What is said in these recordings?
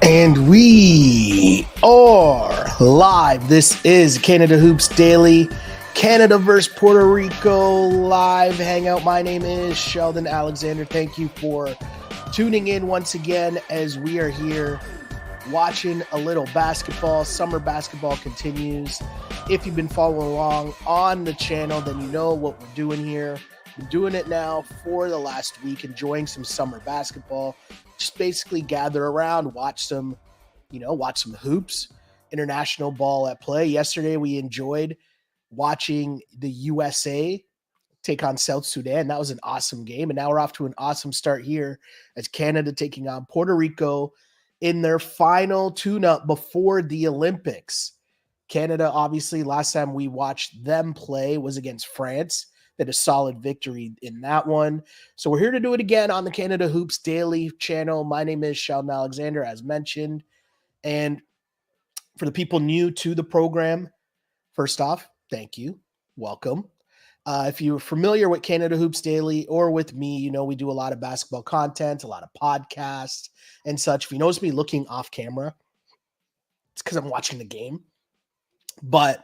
And we are live. This is Canada Hoops Daily, Canada versus Puerto Rico live hangout. My name is Sheldon Alexander. Thank you for tuning in once again as we are here watching a little basketball. Summer basketball continues. If you've been following along on the channel, then you know what we're doing here. Been doing it now for the last week, enjoying some summer basketball. Just basically gather around, watch some hoops, international ball at play. Yesterday, we enjoyed watching the USA take on South Sudan. That was an awesome game. And now we're off to an awesome start here as Canada taking on Puerto Rico in their final tune-up before the Olympics. Canada, obviously, last time we watched them play was against France. They had a solid victory in that one. So we're here to do it again on the Canada Hoops Daily channel. My name is Sheldon Alexander, as mentioned. And for the people new to the program, first off, thank you. Welcome. If you're familiar with Canada Hoops Daily or with me, you know we do a lot of basketball content, a lot of podcasts and such. If you notice me looking off camera, it's because I'm watching the game. But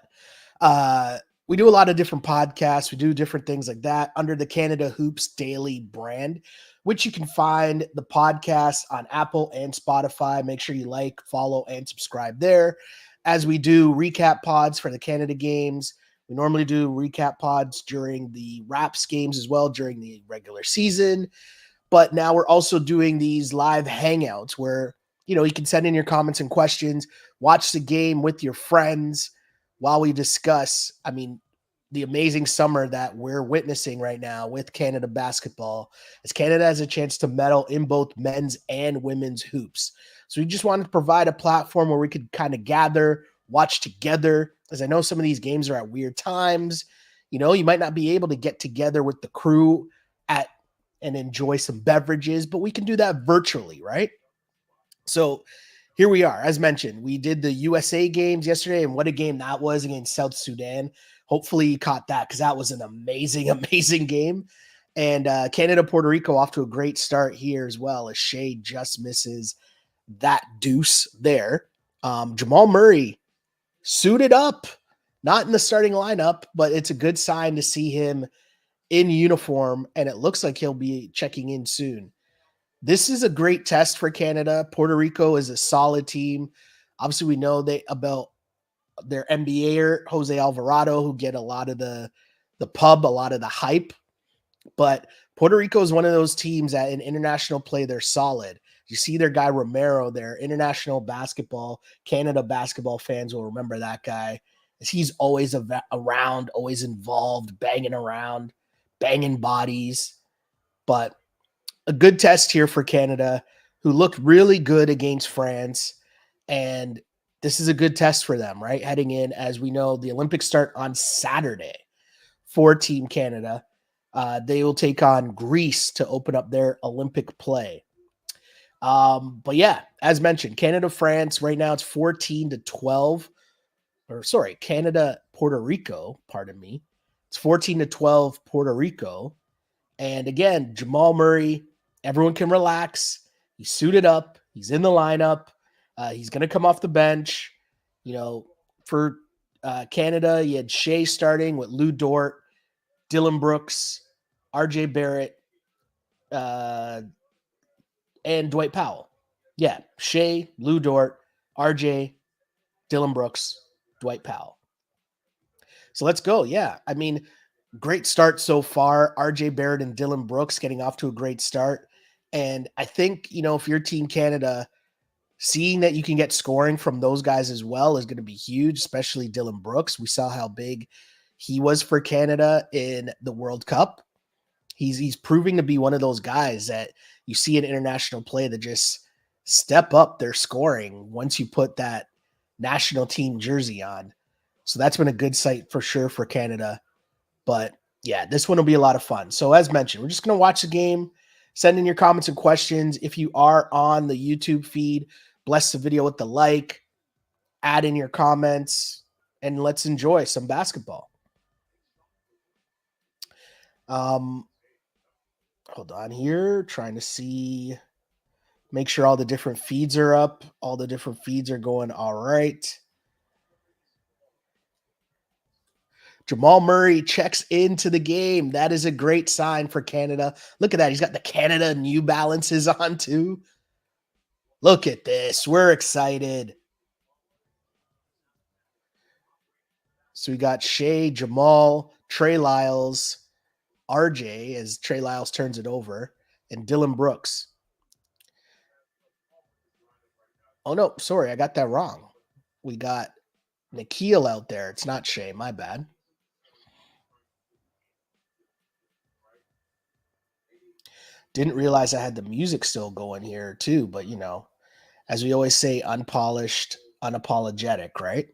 we do a lot of different podcasts. We do different things like that under the Canada Hoops Daily brand, which you can find the podcast on Apple and Spotify. Make sure you like, follow, and subscribe there. As we do recap pods for the Canada games, we normally do recap pods during the Raps games as well during the regular season. But now we're also doing these live hangouts where, you can send in your comments and questions, watch the game with your friends while we discuss, the amazing summer that we're witnessing right now with Canada basketball, as Canada has a chance to medal in both men's and women's hoops. So we just wanted to provide a platform where we could kind of gather, watch together, as I know some of these games are at weird times. You might not be able to get together with the crew and enjoy some beverages, but we can do that virtually, right? So here we are. As mentioned, we did the USA games yesterday, and what a game that was against South Sudan. Hopefully you caught that because that was an amazing, amazing game. And Canada, Puerto Rico off to a great start here as well, as Shea just misses that deuce there. Jamal Murray suited up, not in the starting lineup, but it's a good sign to see him in uniform, and it looks like he'll be checking in soon. This is a great test for Canada. Puerto Rico is a solid team. Obviously, we know about their NBAer, Jose Alvarado, who get a lot of the pub, a lot of the hype. But Puerto Rico is one of those teams that in international play, they're solid. You see their guy Romero, their international basketball, Canada basketball fans will remember that guy. As he's always around, always involved, banging around, banging bodies. But a good test here for Canada, who looked really good against France. And this is a good test for them, right? Heading in, as we know, the Olympics start on Saturday for Team Canada. They will take on Greece to open up their Olympic play. But yeah, as mentioned, Canada, France, right now it's 14-12. Canada, Puerto Rico, pardon me. It's 14-12 Puerto Rico. And again, Jamal Murray, everyone can relax. He's suited up. He's in the lineup. He's going to come off the bench. For Canada, you had Shea starting with Lou Dort, Dylan Brooks, RJ Barrett, and Dwight Powell. Yeah, Shea, Lou Dort, RJ, Dylan Brooks, Dwight Powell. So let's go. Yeah, great start so far. RJ Barrett and Dylan Brooks getting off to a great start. And I think, if you're Team Canada, seeing that you can get scoring from those guys as well is going to be huge, especially Dylan Brooks. We saw how big he was for Canada in the World Cup. He's proving to be one of those guys that you see in international play that just step up their scoring once you put that national team jersey on. So that's been a good sight for sure for Canada. But yeah, this one will be a lot of fun. So as mentioned, we're just going to watch the game, send in your comments and questions. If you are on the YouTube feed, bless the video with the like, add in your comments, and let's enjoy some basketball. Hold on here, trying to see Make sure all the different feeds are up. All the different feeds are going all right. Jamal Murray checks into the game. That is a great sign for Canada. Look at that. He's got the Canada New Balances on too. Look at this. We're excited. So we got Shea, Jamal, Trey Lyles, RJ as Trey Lyles turns it over, and Dylan Brooks. Oh, no. Sorry. I got that wrong. We got Nikhil out there. It's not Shea. My bad. Didn't realize I had the music still going here too, but as we always say, unpolished, unapologetic, right?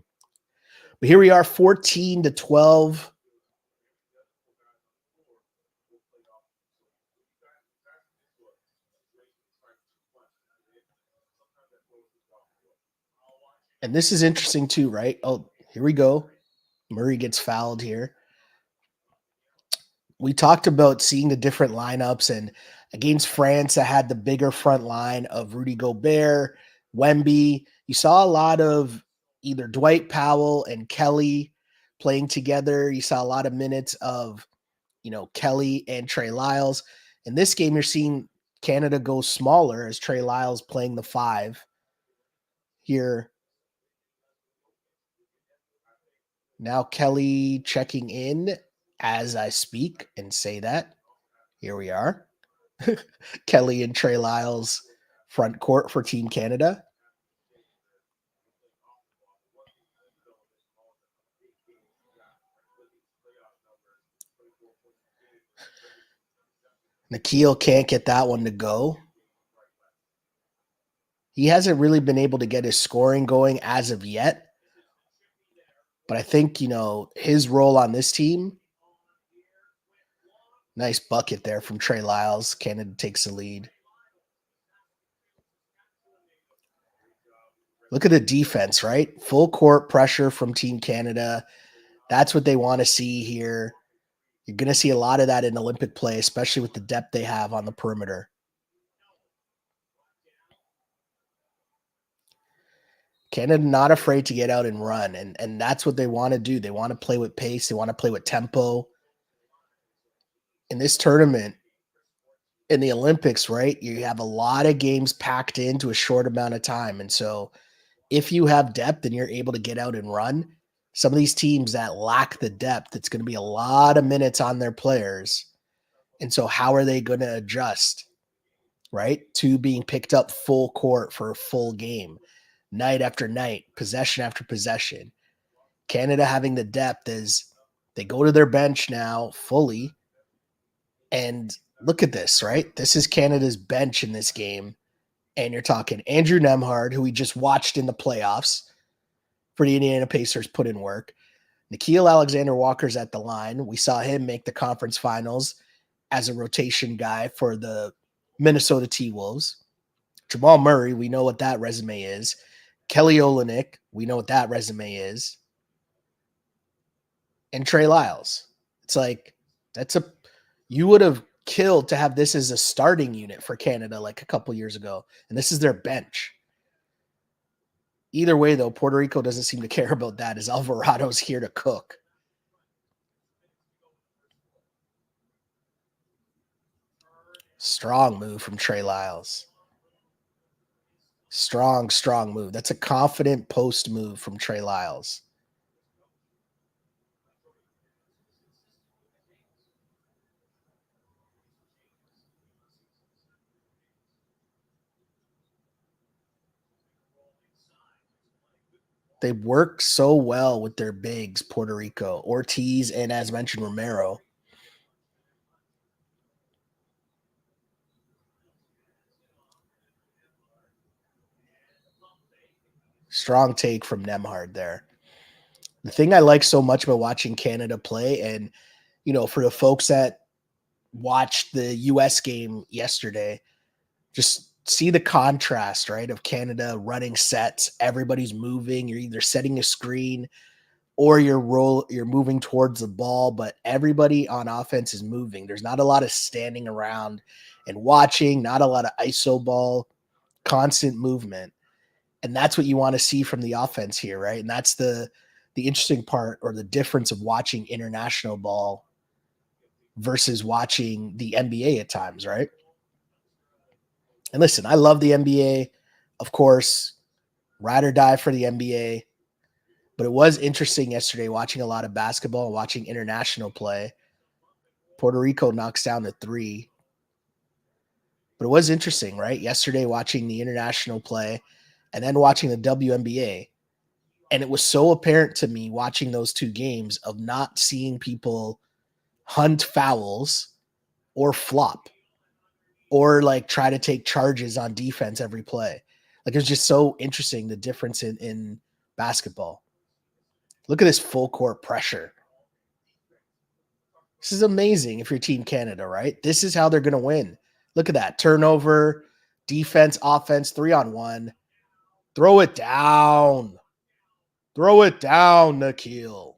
But here we are, 14-12. And this is interesting too, right? Oh, here we go. Murray gets fouled here. We talked about seeing the different lineups, and against France, I had the bigger front line of Rudy Gobert, Wemby. You saw a lot of either Dwight Powell and Kelly playing together. You saw a lot of minutes of Kelly and Trey Lyles. In this game, you're seeing Canada go smaller as Trey Lyles playing the five here. Now Kelly checking in as I speak and say that. Here we are. Kelly and Trey Lyles front court for Team Canada. Nikhil can't get that one to go. He hasn't really been able to get his scoring going as of yet. But I think, his role on this team, nice bucket there from Trey Lyles. Canada takes the lead. Look at the defense, right? Full court pressure from Team Canada. That's what they want to see here. You're going to see a lot of that in Olympic play, especially with the depth they have on the perimeter. Canada not afraid to get out and run, and that's what they want to do. They want to play with pace. They want to play with tempo. In this tournament, in the Olympics, right, you have a lot of games packed into a short amount of time. And so if you have depth and you're able to get out and run, some of these teams that lack the depth, it's going to be a lot of minutes on their players. And so how are they going to adjust, right, to being picked up full court for a full game, night after night, possession after possession? Canada having the depth is they go to their bench now fully. And look at this, right? This is Canada's bench in this game. And you're talking Andrew Nemhard, who we just watched in the playoffs for the Indiana Pacers, put in work. Nikhil Alexander-Walker's at the line. We saw him make the conference finals as a rotation guy for the Minnesota T-Wolves. Jamal Murray, we know what that resume is. Kelly Olynyk, we know what that resume is. And Trey Lyles. It's like, you would have killed to have this as a starting unit for Canada like a couple years ago. And this is their bench. Either way, though, Puerto Rico doesn't seem to care about that as Alvarado's here to cook. Strong move from Trey Lyles. Strong move. That's a confident post move from Trey Lyles. They work so well with their bigs, Puerto Rico, Ortiz, and as mentioned, Romero. Strong take from Nemhard there. The thing I like so much about watching Canada play, and for the folks that watched the US game yesterday, just see the contrast, right, of Canada running sets. Everybody's moving. You're either setting a screen or you're moving towards the ball, but everybody on offense is moving. There's not a lot of standing around and watching, not a lot of ISO ball. constant movement. And that's what you want to see from the offense here, right? And that's the interesting part, or the difference of watching international ball versus watching the NBA at times, right? And listen, I love the NBA, of course, ride or die for the NBA. But it was interesting yesterday watching a lot of basketball, watching international play. Puerto Rico knocks down the three. But it was interesting, right? Yesterday watching the international play and then watching the WNBA. And it was so apparent to me watching those two games of not seeing people hunt fouls or flop or like try to take charges on defense every play. Like, it's just so interesting, the difference in basketball. Look at this full court pressure. This is amazing if you're Team Canada, right? This is how they're going to win. Look at that. Turnover, defense, offense, 3-on-1. Throw it down. Throw it down, Nikhil.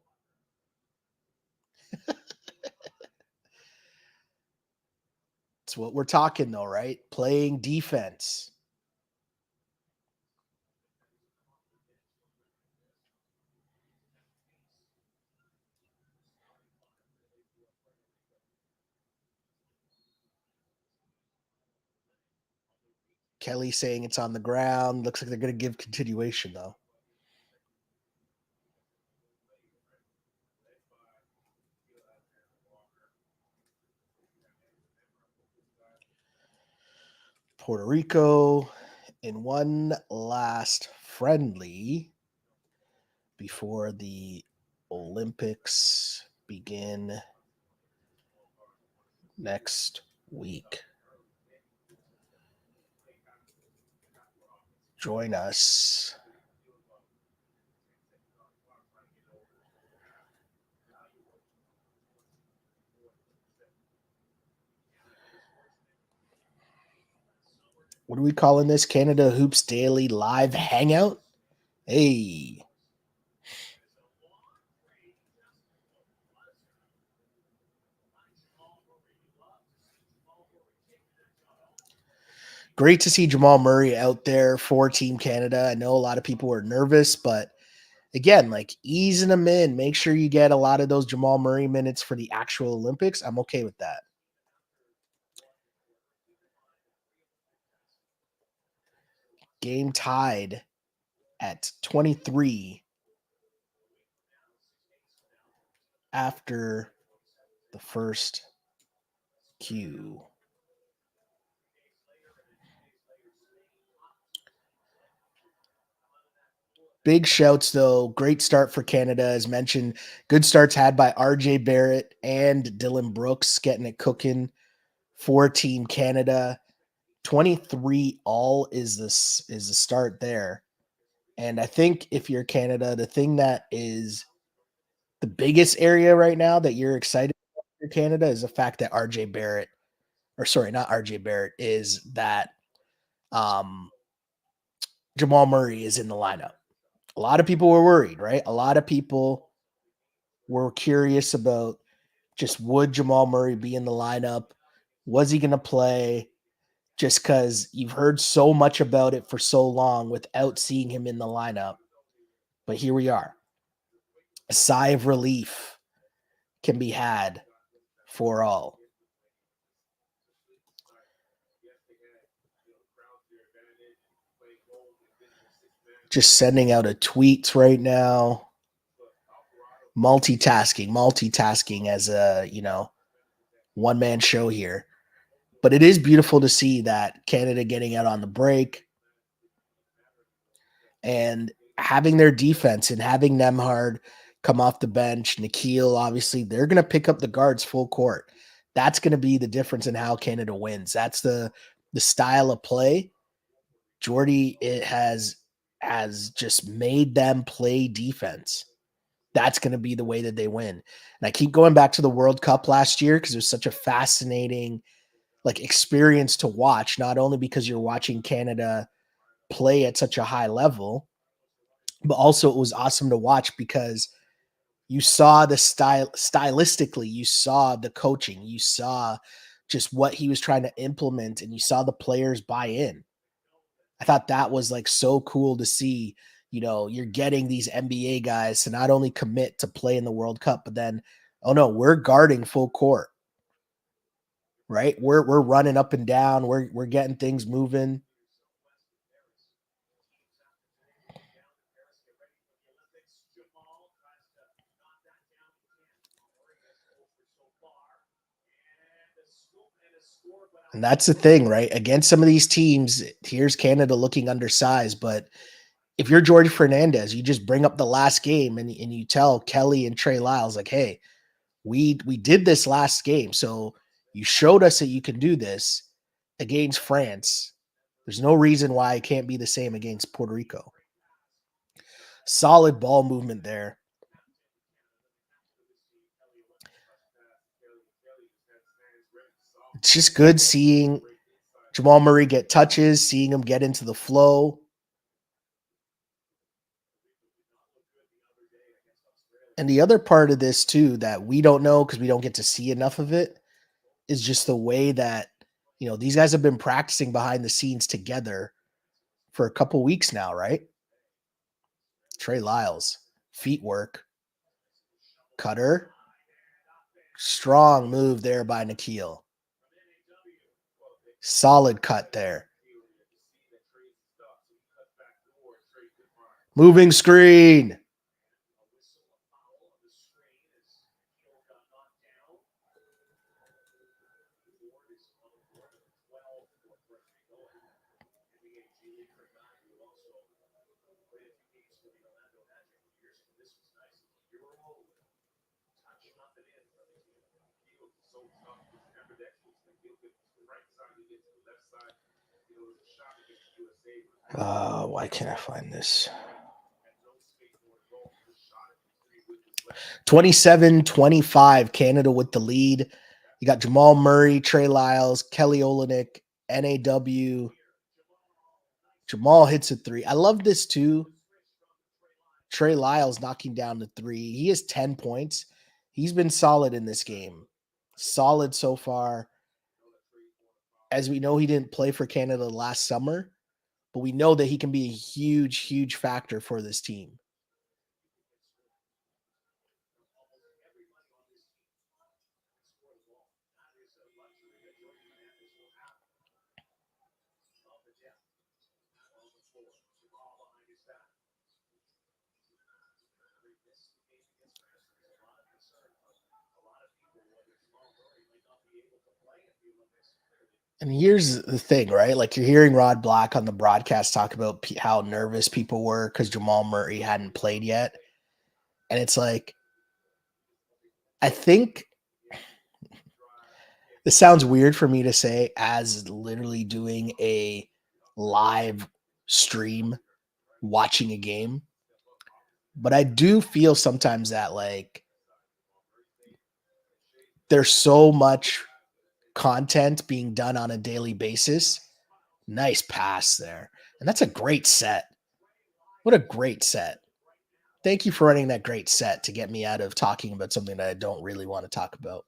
It's what we're talking, though, right? Playing defense. Kelly saying it's on the ground. Looks like they're going to give continuation, though. Puerto Rico in one last friendly before the Olympics begin next week. Join us. What are we calling this? Canada Hoops Daily Live Hangout? Hey. Great to see Jamal Murray out there for Team Canada. I know a lot of people were nervous, but again, like, easing them in. Make sure you get a lot of those Jamal Murray minutes for the actual Olympics. I'm okay with that. Game tied at 23 after the first cue. Big shouts, though. Great start for Canada. As mentioned, good starts had by RJ Barrett and Dylan Brooks, getting it cooking for Team Canada. 23 all is the start there. And I think if you're Canada, the thing that is the biggest area right now that you're excited for Canada is the fact that RJ Barrett, or sorry, not RJ Barrett, is that um, Jamal Murray is in the lineup. A lot of people were worried, right? A lot of people were curious about, just would Jamal Murray be in the lineup? Was he going to play? Just because you've heard so much about it for so long without seeing him in the lineup. But here we are. A sigh of relief can be had for all. Just sending out a tweet right now. Multitasking as a, one man show here. But it is beautiful to see that Canada getting out on the break and having their defense and having Nemhard come off the bench. Nikhil, obviously, they're going to pick up the guards full court. That's going to be the difference in how Canada wins. That's the style of play. Jordy, it has just made them play defense. That's going to be the way that they win. And I keep going back to the World Cup last year because it was such a fascinating experience to watch, not only because you're watching Canada play at such a high level, but also it was awesome to watch because you saw the stylistically, you saw the coaching, you saw just what he was trying to implement, and you saw the players buy in. I thought that was like so cool to see. You're getting these NBA guys to not only commit to play in the World Cup, but then, oh no, we're guarding full court, right? We're running up and down. We're getting things moving. And that's the thing, right? Against some of these teams, here's Canada looking undersized. But if you're George Fernandez, you just bring up the last game and you tell Kelly and Trey Lyles, like, hey, we did this last game. So you showed us that you can do this against France. There's no reason why it can't be the same against Puerto Rico. Solid ball movement there. It's just good seeing Jamal Murray get touches, seeing him get into the flow. And the other part of this too that we don't know because we don't get to see enough of it is just the way that these guys have been practicing behind the scenes together for a couple weeks now, right? Trey Lyles, feet work, cutter, strong move there by Nikhil. Solid cut there. Moving screen. Why can't I find this? 27-25, Canada with the lead. You got Jamal Murray, Trey Lyles, Kelly Olynyk, NAW. Jamal hits a three. I love this too. Trey Lyles knocking down the three. He has 10 points. He's been solid in this game. Solid so far. As we know, he didn't play for Canada last summer, but we know that he can be a huge, huge factor for this team. And here's the thing, right? Like you're hearing Rod Black on the broadcast talk about how nervous people were because Jamal Murray hadn't played yet. And it's like, I think this sounds weird for me to say as literally doing a live stream watching a game. But I do feel sometimes that like there's so much content being done on a daily basis. Nice pass there. And that's a great set. What a great set. Thank you for running that great set to get me out of talking about something that I don't really want to talk about.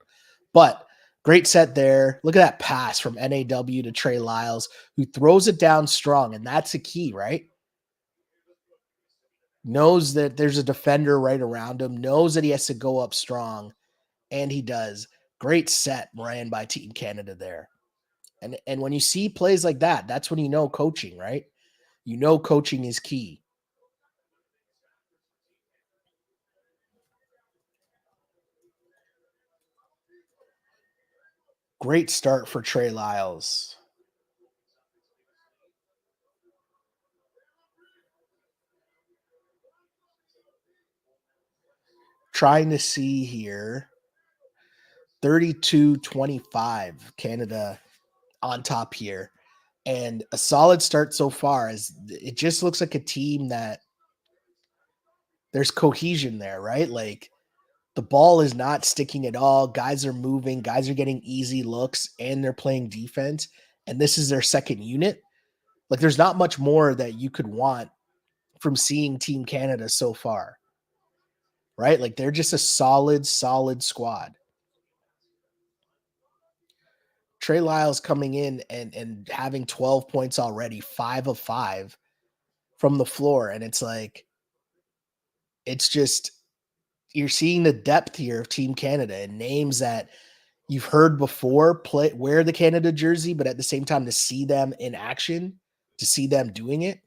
But great set there. Look at that pass from NAW to Trey Lyles, who throws it down strong. And that's a key, right? Knows that there's a defender right around him, knows that he has to go up strong, and he does. Great set ran by Team Canada there. And when you see plays like that, that's when you know coaching, right? You know coaching is key. Great start for Trey Lyles. Trying to see here. 32-25, Canada on top here. And a solid start so far as it just looks like a team that there's cohesion there, right? Like the ball is not sticking at all. Guys are moving, guys are getting easy looks, and they're playing defense. And this is their second unit. Like there's not much more that you could want from seeing Team Canada so far, right? Like they're just a solid, solid squad. Trey Lyles coming in and having 12 points already, 5 of 5 from the floor. And it's like, it's just, you're seeing the depth here of Team Canada and names that you've heard before play wear the Canada jersey, but at the same time to see them in action, to see them doing it.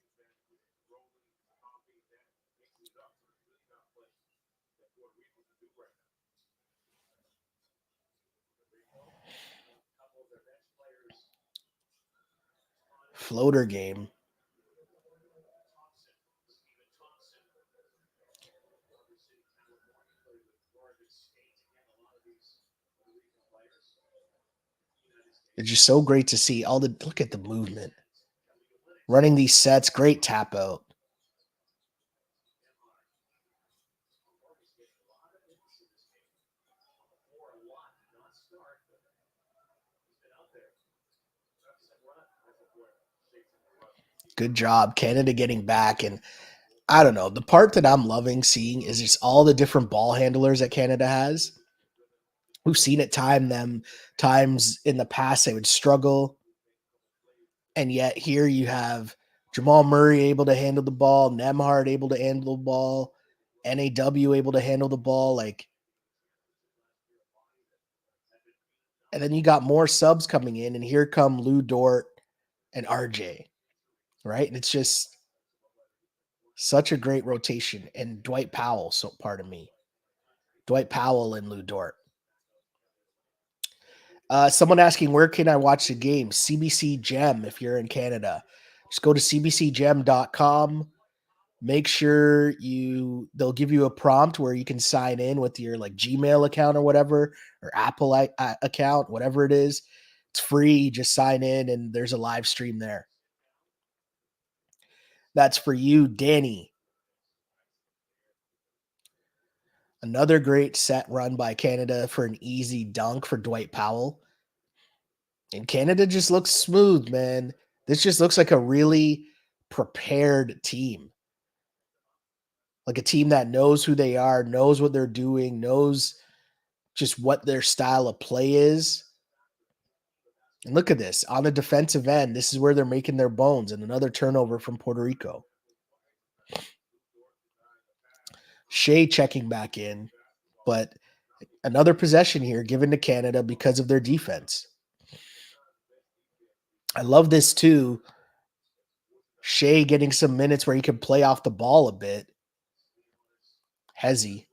Floater game. It's just so great to see all the look at the movement. Running these sets, great tap out. Good job, Canada getting back. And I don't know. The part that I'm loving seeing is just all the different ball handlers that Canada has. We've seen it times in the past they would struggle, and yet here you have Jamal Murray able to handle the ball, Nemhard able to handle the ball, NAW able to handle the ball, like, and then you got more subs coming in, and here come Lou Dort and RJ, right? And it's just such a great rotation, and Dwight Powell. So pardon me, Dwight Powell and Lou Dort. Someone asking, where can I watch the game? CBC Gem, if you're in Canada. Just go to cbcgem.com. Make sure they'll give you a prompt where you can sign in with your like Gmail account or whatever, or Apple account, whatever it is. It's free. Just sign in and there's a live stream there. That's for you, Danny. Another great set run by Canada for an easy dunk for Dwight Powell. And Canada just looks smooth, man. This just looks like a really prepared team. Like a team that knows who they are, knows what they're doing, knows just what their style of play is. And look at this. On the defensive end, this is where they're making their bones. And another turnover from Puerto Rico. Shea checking back in, but another possession here given to Canada because of their defense. I love this too. Shea getting some minutes where he can play off the ball a bit. Hezzy.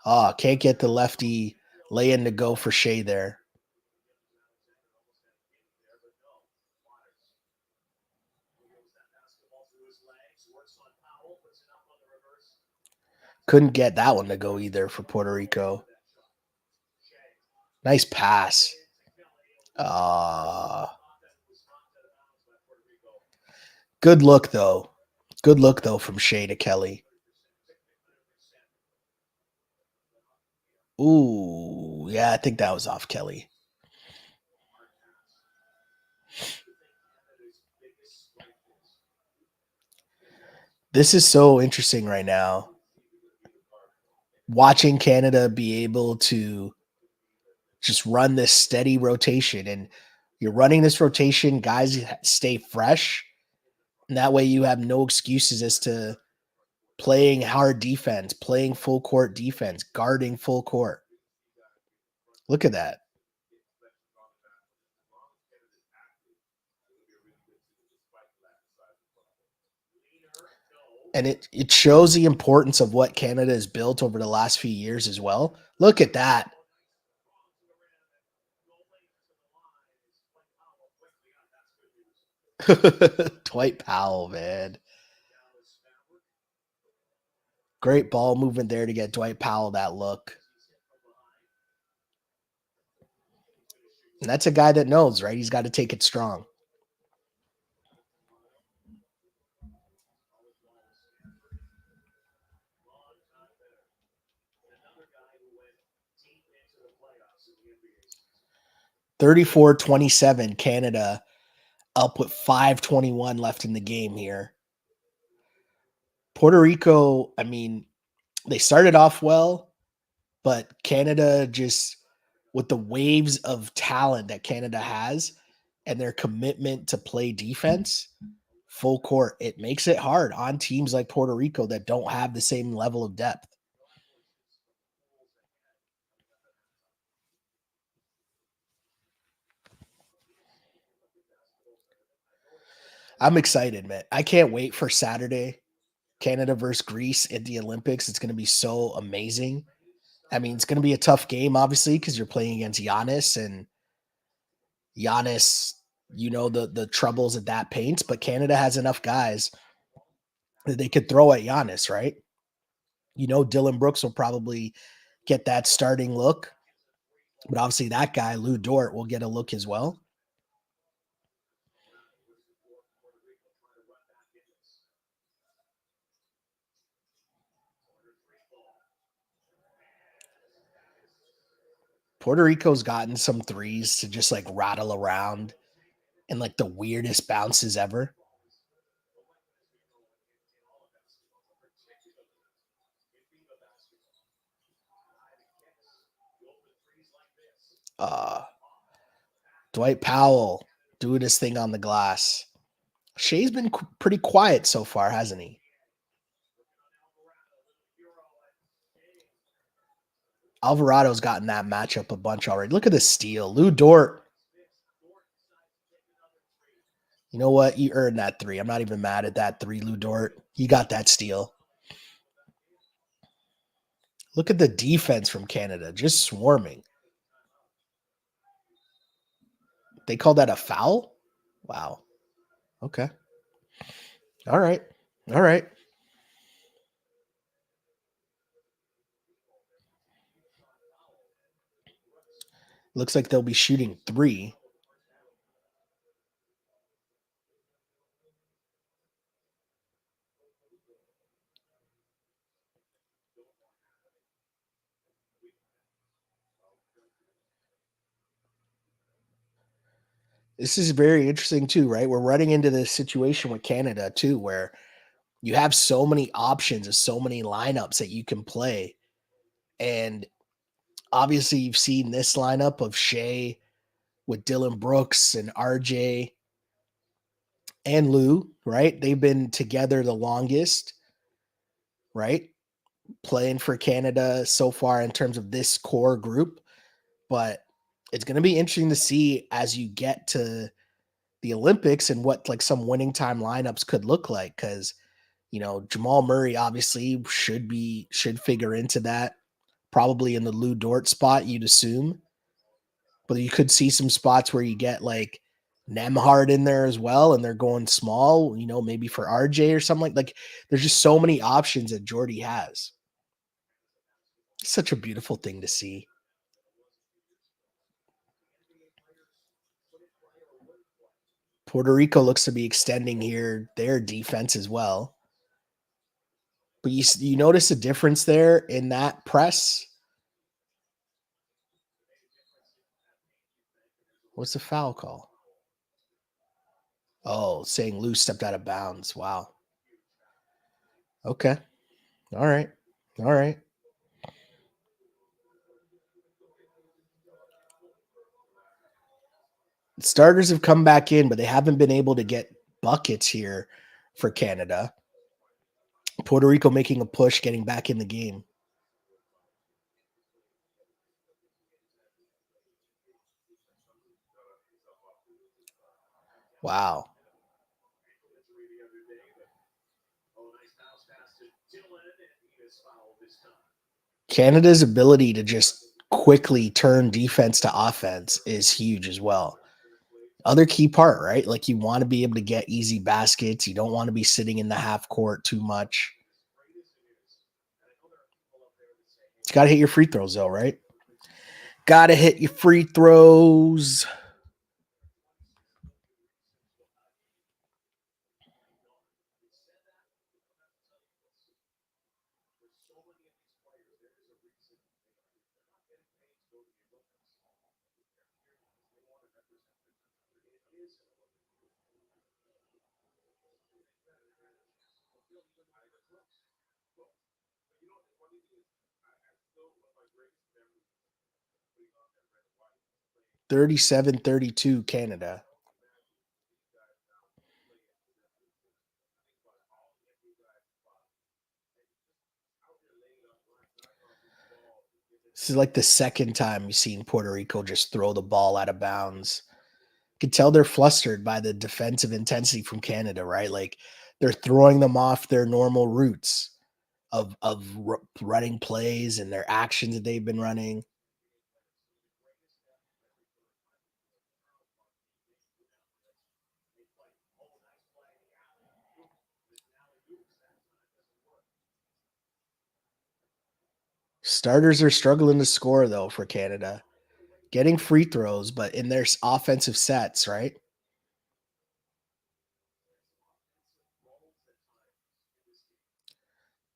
Can't get the lefty lay in to go for Shea there. Couldn't get that one to go either for Puerto Rico. Nice pass. Good look though. Good look though from Shea to Kelly. Ooh, yeah, I think that was off Kelly. This is so interesting right now. Watching Canada be able to just run this steady rotation, and you're running this rotation, guys stay fresh, and that way you have no excuses as to playing hard defense, playing full court defense, guarding full court. Look at that. And it shows the importance of what Canada has built over the last few years as well. Look at that. Dwight Powell, man. Great ball movement there to get Dwight Powell that look. And that's a guy that knows, right? He's got to take it strong. (34-27) Canada up with 5:21 left in the game here. Puerto Rico, I mean, they started off well, but Canada just with the waves of talent that Canada has and their commitment to play defense full court, it makes it hard on teams like Puerto Rico that don't have the same level of depth. I'm excited, man. I can't wait for Saturday. Canada versus Greece at the Olympics. It's going to be so amazing. I mean, it's going to be a tough game, obviously, because you're playing against Giannis, and Giannis, the troubles that paints. But Canada has enough guys that they could throw at Giannis, right? Dylan Brooks will probably get that starting look, but obviously that guy Lou Dort will get a look as well. Puerto Rico's gotten some threes to just like rattle around and like the weirdest bounces ever. Uh, Dwight Powell doing his thing on the glass. Shea's been pretty quiet so far, hasn't he? Alvarado's gotten that matchup a bunch already. Look at the steal. Lou Dort. You know what? You earned that three. I'm not even mad at that three, Lou Dort. You got that steal. Look at the defense from Canada, just swarming. They call that a foul? Wow. Okay. All right. All right. Looks like they'll be shooting three. This is very interesting too, right? We're running into this situation with Canada too, where you have so many options and so many lineups that you can play. And obviously, you've seen this lineup of Shea with Dylan Brooks and RJ and Lou, right? They've been together the longest, right? Playing for Canada so far in terms of this core group. But it's going to be interesting to see as you get to the Olympics and what like some winning time lineups could look like. Cause, Jamal Murray obviously should figure into that probably in the Lou Dort spot, you'd assume. But you could see some spots where you get like Nemhard in there as well, and they're going small, maybe for RJ or something like there's just so many options that Jordy has. It's such a beautiful thing to see. Puerto Rico looks to be extending here their defense as well. But you notice a difference there in that press. What's the foul call? Oh, saying Lou stepped out of bounds. Wow. Okay. All right. All right. Starters have come back in, but they haven't been able to get buckets here for Canada. Puerto Rico making a push, getting back in the game. Wow. Canada's ability to just quickly turn defense to offense is huge as well. Other key part, right? Like you want to be able to get easy baskets. You don't want to be sitting in the half court too much. You got to hit your free throws, though, right? Got to hit your free throws. 37-32 Canada. This is like the second time you've seen Puerto Rico just throw the ball out of bounds. You can tell they're flustered by the defensive intensity from Canada, right? Like they're throwing them off their normal routes of running plays and their actions that they've been running. Starters are struggling to score though for Canada, getting free throws, but in their offensive sets, right?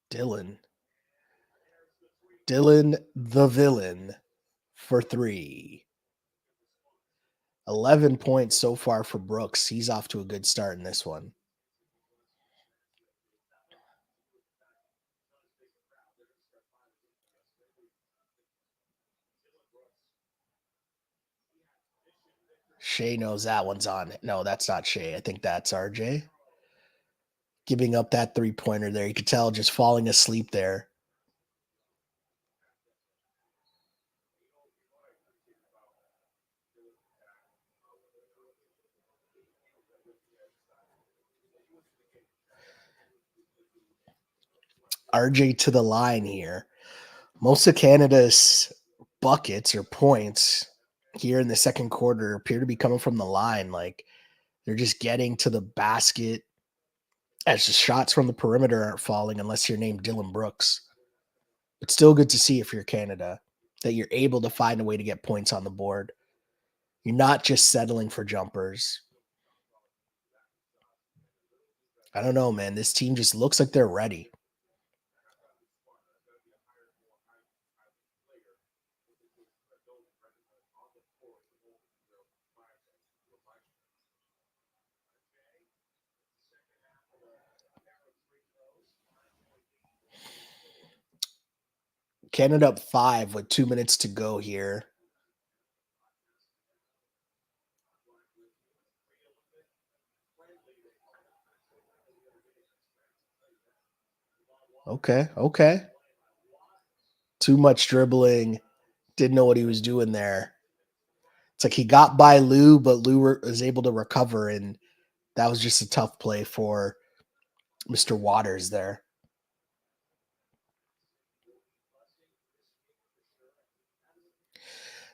Dylan, Dylan the villain for three. 11 points so far for Brooks. He's off to a good start in this one. Shea knows that one's on. No, that's not Shea. I think that's RJ. Giving up that 3-pointer there. You could tell just falling asleep there. RJ to the line here. Most of Canada's buckets or points here in the second quarter appear to be coming from the line. Like they're just getting to the basket as the shots from the perimeter aren't falling unless you're named Dylan Brooks. It's still good to see if you're Canada that you're able to find a way to get points on the board. You're not just settling for jumpers. I don't know, man. This team just looks like they're ready. Canada up 5 with 2 minutes to go here. Okay, okay. Too much dribbling. Didn't know what he was doing there. It's like he got by Lou, but Lou was able to recover, and that was just a tough play for Mr. Waters there.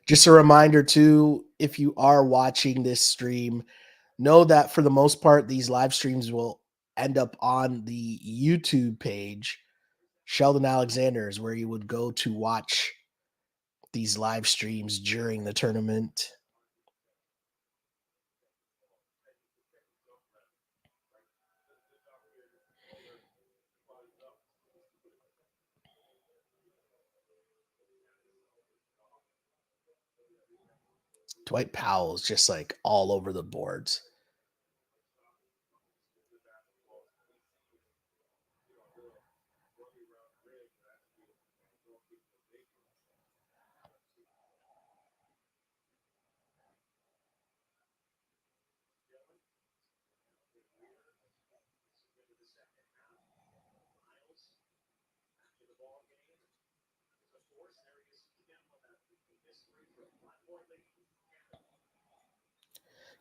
Just a reminder, too, if you are watching this stream, know that for the most part, these live streams will end up on the YouTube page. Sheldon Alexander is where you would go to watch these live streams during the tournament. Dwight Powell's just like all over the boards.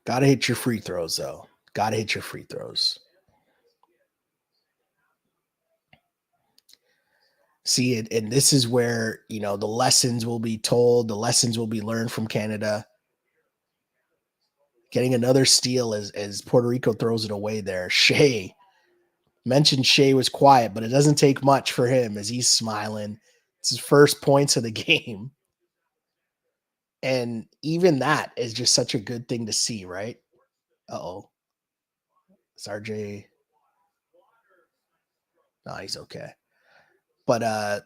Gotta hit your free throws, though. Gotta hit your free throws. See it, and this is where the lessons will be told, the lessons will be learned from Canada. Getting another steal as Puerto Rico throws it away there. Shea mentioned Shea was quiet, but it doesn't take much for him as he's smiling. It's his first points of the game. And even that is just such a good thing to see, right? Uh-oh. It's RJ. No, he's okay. But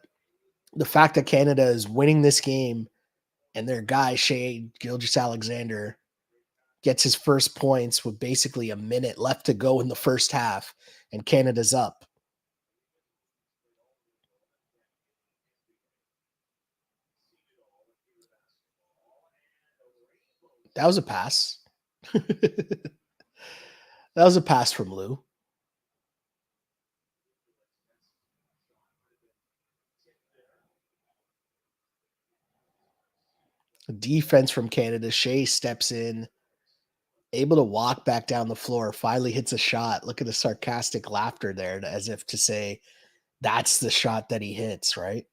the fact that Canada is winning this game and their guy, Shea Gilgis Alexander, gets his first points with basically a minute left to go in the first half, and Canada's up. That was a pass. That was a pass from Lou. Defense from Canada. Shea steps in, able to walk back down the floor, finally hits a shot. Look at the sarcastic laughter there, as if to say, that's the shot that he hits, right?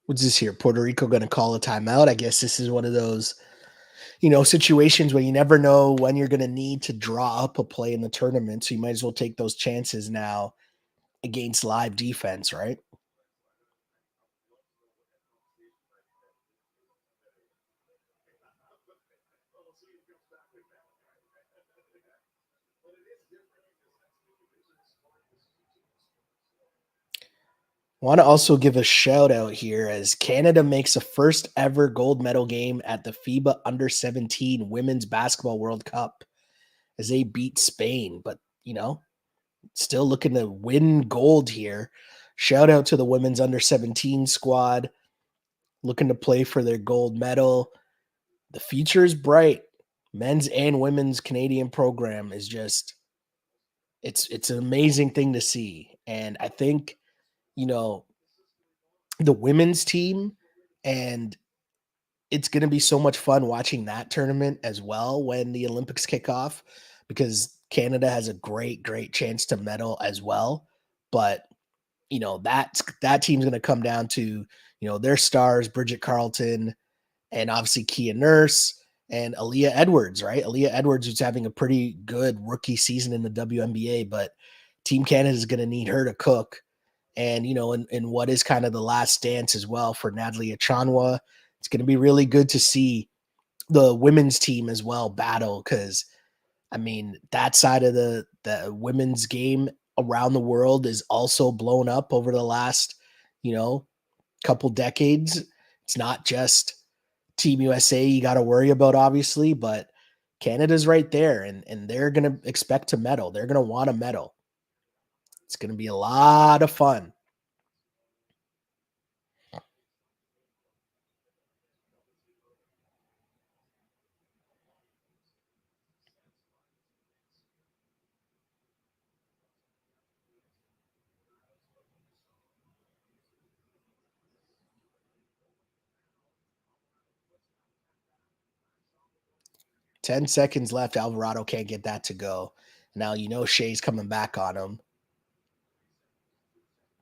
What's this here? Puerto Rico going to call a timeout? I guess this is one of those, situations where you never know when you're going to need to draw up a play in the tournament. So you might as well take those chances now against live defense, right? Want to also give a shout out here as Canada makes a first ever gold medal game at the FIBA Under 17 Women's Basketball World Cup as they beat Spain, but still looking to win gold here. Shout out to the women's under 17 squad looking to play for their gold medal. The future is bright. Men's and women's Canadian program is just it's an amazing thing to see. And I think, you know, the women's team and it's going to be so much fun watching that tournament as well when the Olympics kick off because Canada has a great chance to medal as well. But that team's going to come down to their stars, Bridget Carlton, and obviously Kia Nurse and Aaliyah Edwards, right? Aaliyah Edwards, who's having a pretty good rookie season in the WNBA, but Team Canada is going to need her to cook. And in what is kind of the last dance as well for Natalie Achanwa, it's going to be really good to see the women's team as well battle because I mean, that side of the women's game around the world is also blown up over the last, you know, couple decades. It's not just Team USA you got to worry about, obviously, but Canada's right there, and they're gonna expect to medal. They're gonna want a medal. It's gonna be a lot of fun. 10 seconds left. Alvarado can't get that to go. Now Shea's coming back on him.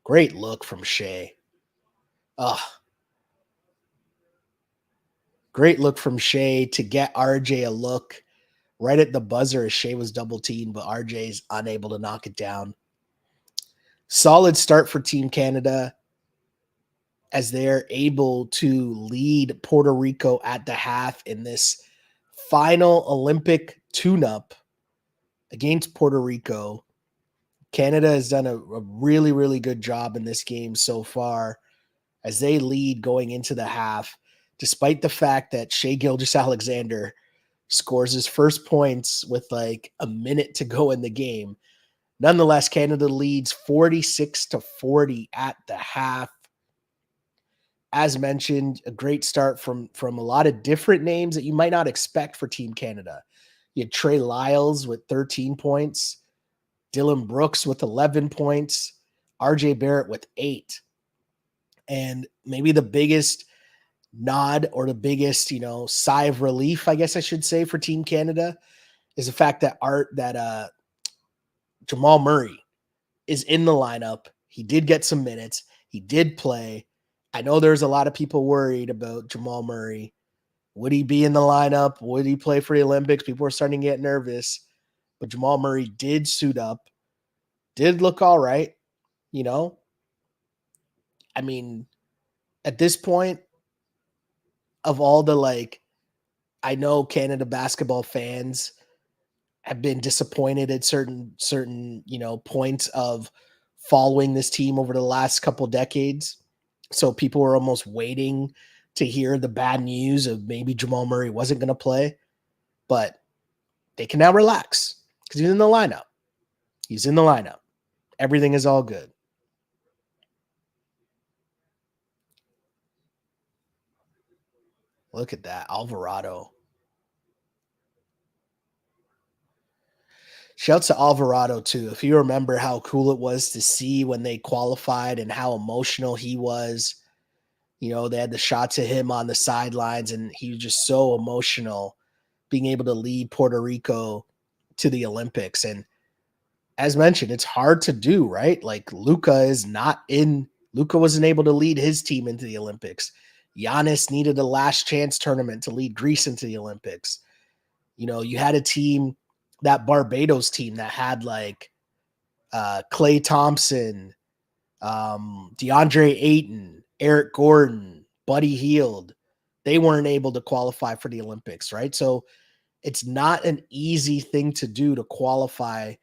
Great look from Shea. Oh, great look from Shea to get RJ a look right at the buzzer as Shea was double teamed, but RJ's unable to knock it down. Solid start for Team Canada as they're able to lead Puerto Rico at the half in this final Olympic tune-up against Puerto Rico. Canada has done a really good job in this game so far as they lead going into the half, despite the fact that Shea Gilgeous-Alexander scores his first points with like a minute to go in the game. Nonetheless, Canada leads 46-40 at the half. As mentioned, a great start from a lot of different names that you might not expect for Team Canada. You had Trey Lyles with 13 points, Dylan Brooks with 11 points, RJ Barrett with 8. And maybe the biggest nod or the biggest, sigh of relief, I guess I should say, for Team Canada is the fact that Jamal Murray is in the lineup. He did get some minutes. He did play. I know there's a lot of people worried about Jamal Murray. Would he be in the lineup? Would he play for the Olympics? People are starting to get nervous. But Jamal Murray did suit up, did look all right, you know. I mean, at this point, of all the I know Canada basketball fans have been disappointed at certain points of following this team over the last couple decades. So people were almost waiting to hear the bad news of maybe Jamal Murray wasn't going to play, but they can now relax because he's in the lineup. He's in the lineup. Everything is all good. Look at that, Alvarado. Shouts to Alvarado too. If you remember how cool it was to see when they qualified and how emotional he was. They had the shots of him on the sidelines, and he was just so emotional being able to lead Puerto Rico to the Olympics. And as mentioned, it's hard to do, right? Like Luka wasn't able to lead his team into the Olympics. Giannis needed a last chance tournament to lead Greece into the Olympics. You had a team, that Barbados team that had Klay Thompson, DeAndre Ayton, Eric Gordon, Buddy Hield. They weren't able to qualify for the Olympics, right? So it's not an easy thing to do to qualify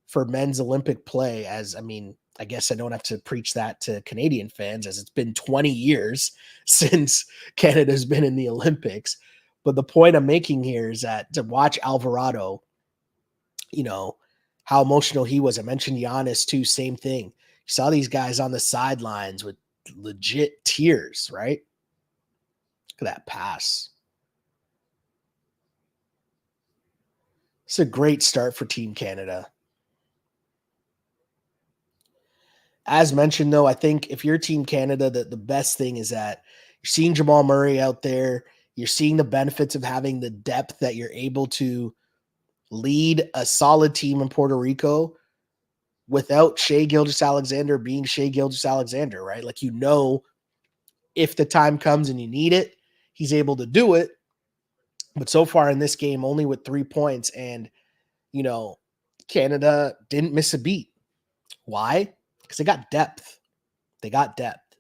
for men's Olympic play. I guess I don't have to preach that to Canadian fans, as it's been 20 years since Canada's been in the Olympics. But the point I'm making here is that to watch Alvarado, how emotional he was. I mentioned Giannis too, same thing. You saw these guys on the sidelines with legit tears, right? Look at that pass. It's a great start for Team Canada. As mentioned, though, I think if you're Team Canada, the best thing is that you're seeing Jamal Murray out there. You're seeing the benefits of having the depth that you're able to lead a solid team in Puerto Rico without Shai Gilgeous-Alexander being Shai Gilgeous-Alexander, right? If the time comes and you need it, he's able to do it. But so far in this game, only with 3 points, and Canada didn't miss a beat. Why? Because they got depth. They got depth.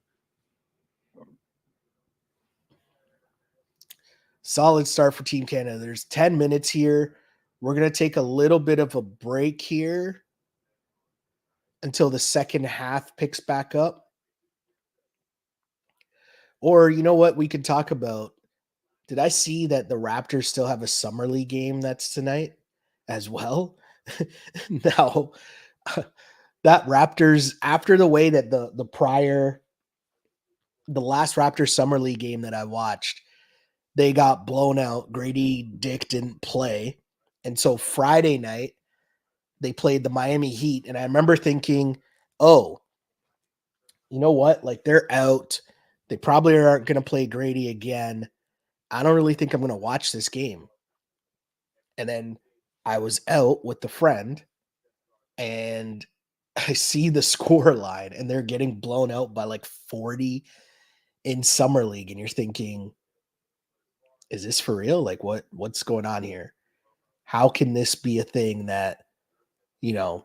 Solid start for Team Canada. There's 10 minutes here. We're going to take a little bit of a break here until the second half picks back up. Or you know what we could talk about? Did I see that the Raptors still have a summer league game that's tonight as well? Now, that Raptors, after the way that the last Raptors summer league game that I watched, they got blown out. Grady Dick didn't play. And so Friday night, they played the Miami Heat. And I remember thinking, oh, you know what? They're out. They probably aren't going to play Grady again. I don't really think I'm going to watch this game. And then I was out with the friend, and I see the score line, and they're getting blown out by 40 in summer league. And you're thinking, is this for real? What's going on here? How can this be a thing that, the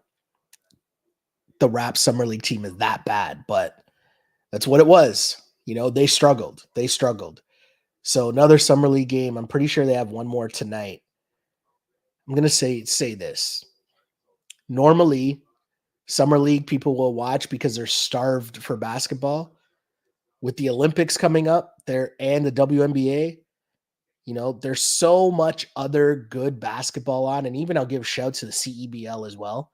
Rap summer league team is that bad? But that's what it was. They struggled. They struggled. So another summer league game. I'm pretty sure they have one more tonight. I'm going to say this. Normally, summer league people will watch because they're starved for basketball. With the Olympics coming up there and the WNBA, there's so much other good basketball on. And even I'll give shouts to the CEBL as well.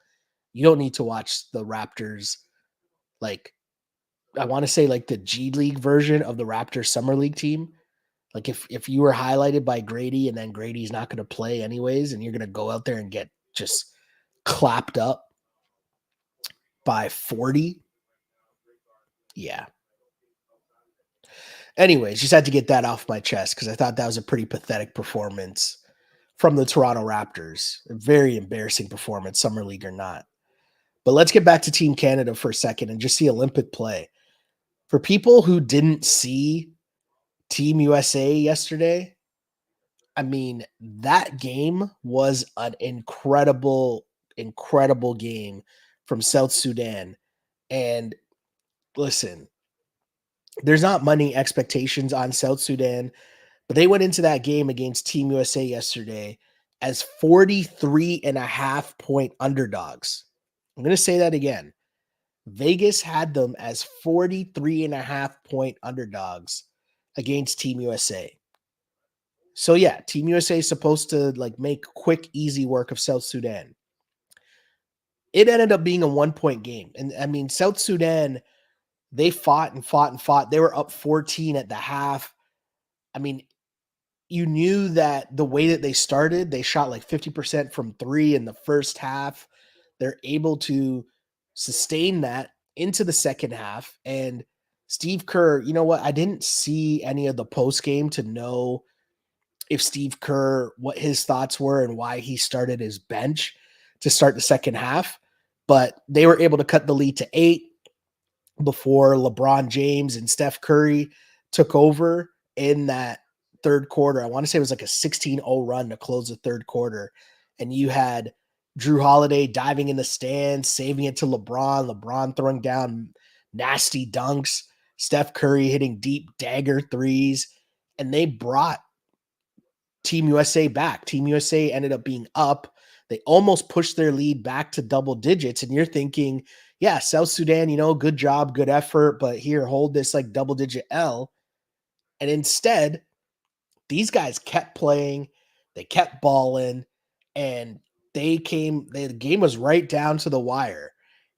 You don't need to watch the Raptors. I want to say the G League version of the Raptors summer league team. If you were highlighted by Grady and then Grady's not going to play anyways, and you're going to go out there and get just clapped up by 40. Yeah. Anyways, just had to get that off my chest because I thought that was a pretty pathetic performance from the Toronto Raptors. A very embarrassing performance, summer league or not. But let's get back to Team Canada for a second and just see Olympic play. For people who didn't see Team USA yesterday, that game was an incredible, incredible game from South Sudan. And listen, there's not many expectations on South Sudan, but they went into that game against Team USA yesterday as 43.5 point underdogs. I'm going to say that again. Vegas had them as 43.5 point underdogs against Team USA. So yeah, Team USA is supposed to like make quick, easy work of South Sudan. It ended up being a 1 point game. And I mean, South Sudan, they fought and fought and fought. They were up 14 at the half. I mean, you knew that the way that they started, they shot like 50% from three in the first half. They're able to sustain that into the second half. And Steve Kerr, you know what? I didn't see any of the post game to know if Steve Kerr, what his thoughts were and why he started his bench to start the second half. But they were able to cut the lead to 8 before LeBron James and Steph Curry took over in that third quarter. I want to say it was like a 16-0 run to close the third quarter. And you had Drew Holiday diving in the stands, saving it to LeBron, LeBron throwing down nasty dunks, Steph Curry hitting deep dagger threes. And they brought Team USA back. Team USA ended up being up. They almost pushed their lead back to double digits. And you're thinking, yeah, South Sudan, good job, good effort, but here, hold this like double digit L. And instead, these guys kept playing, they kept balling, and the game was right down to the wire.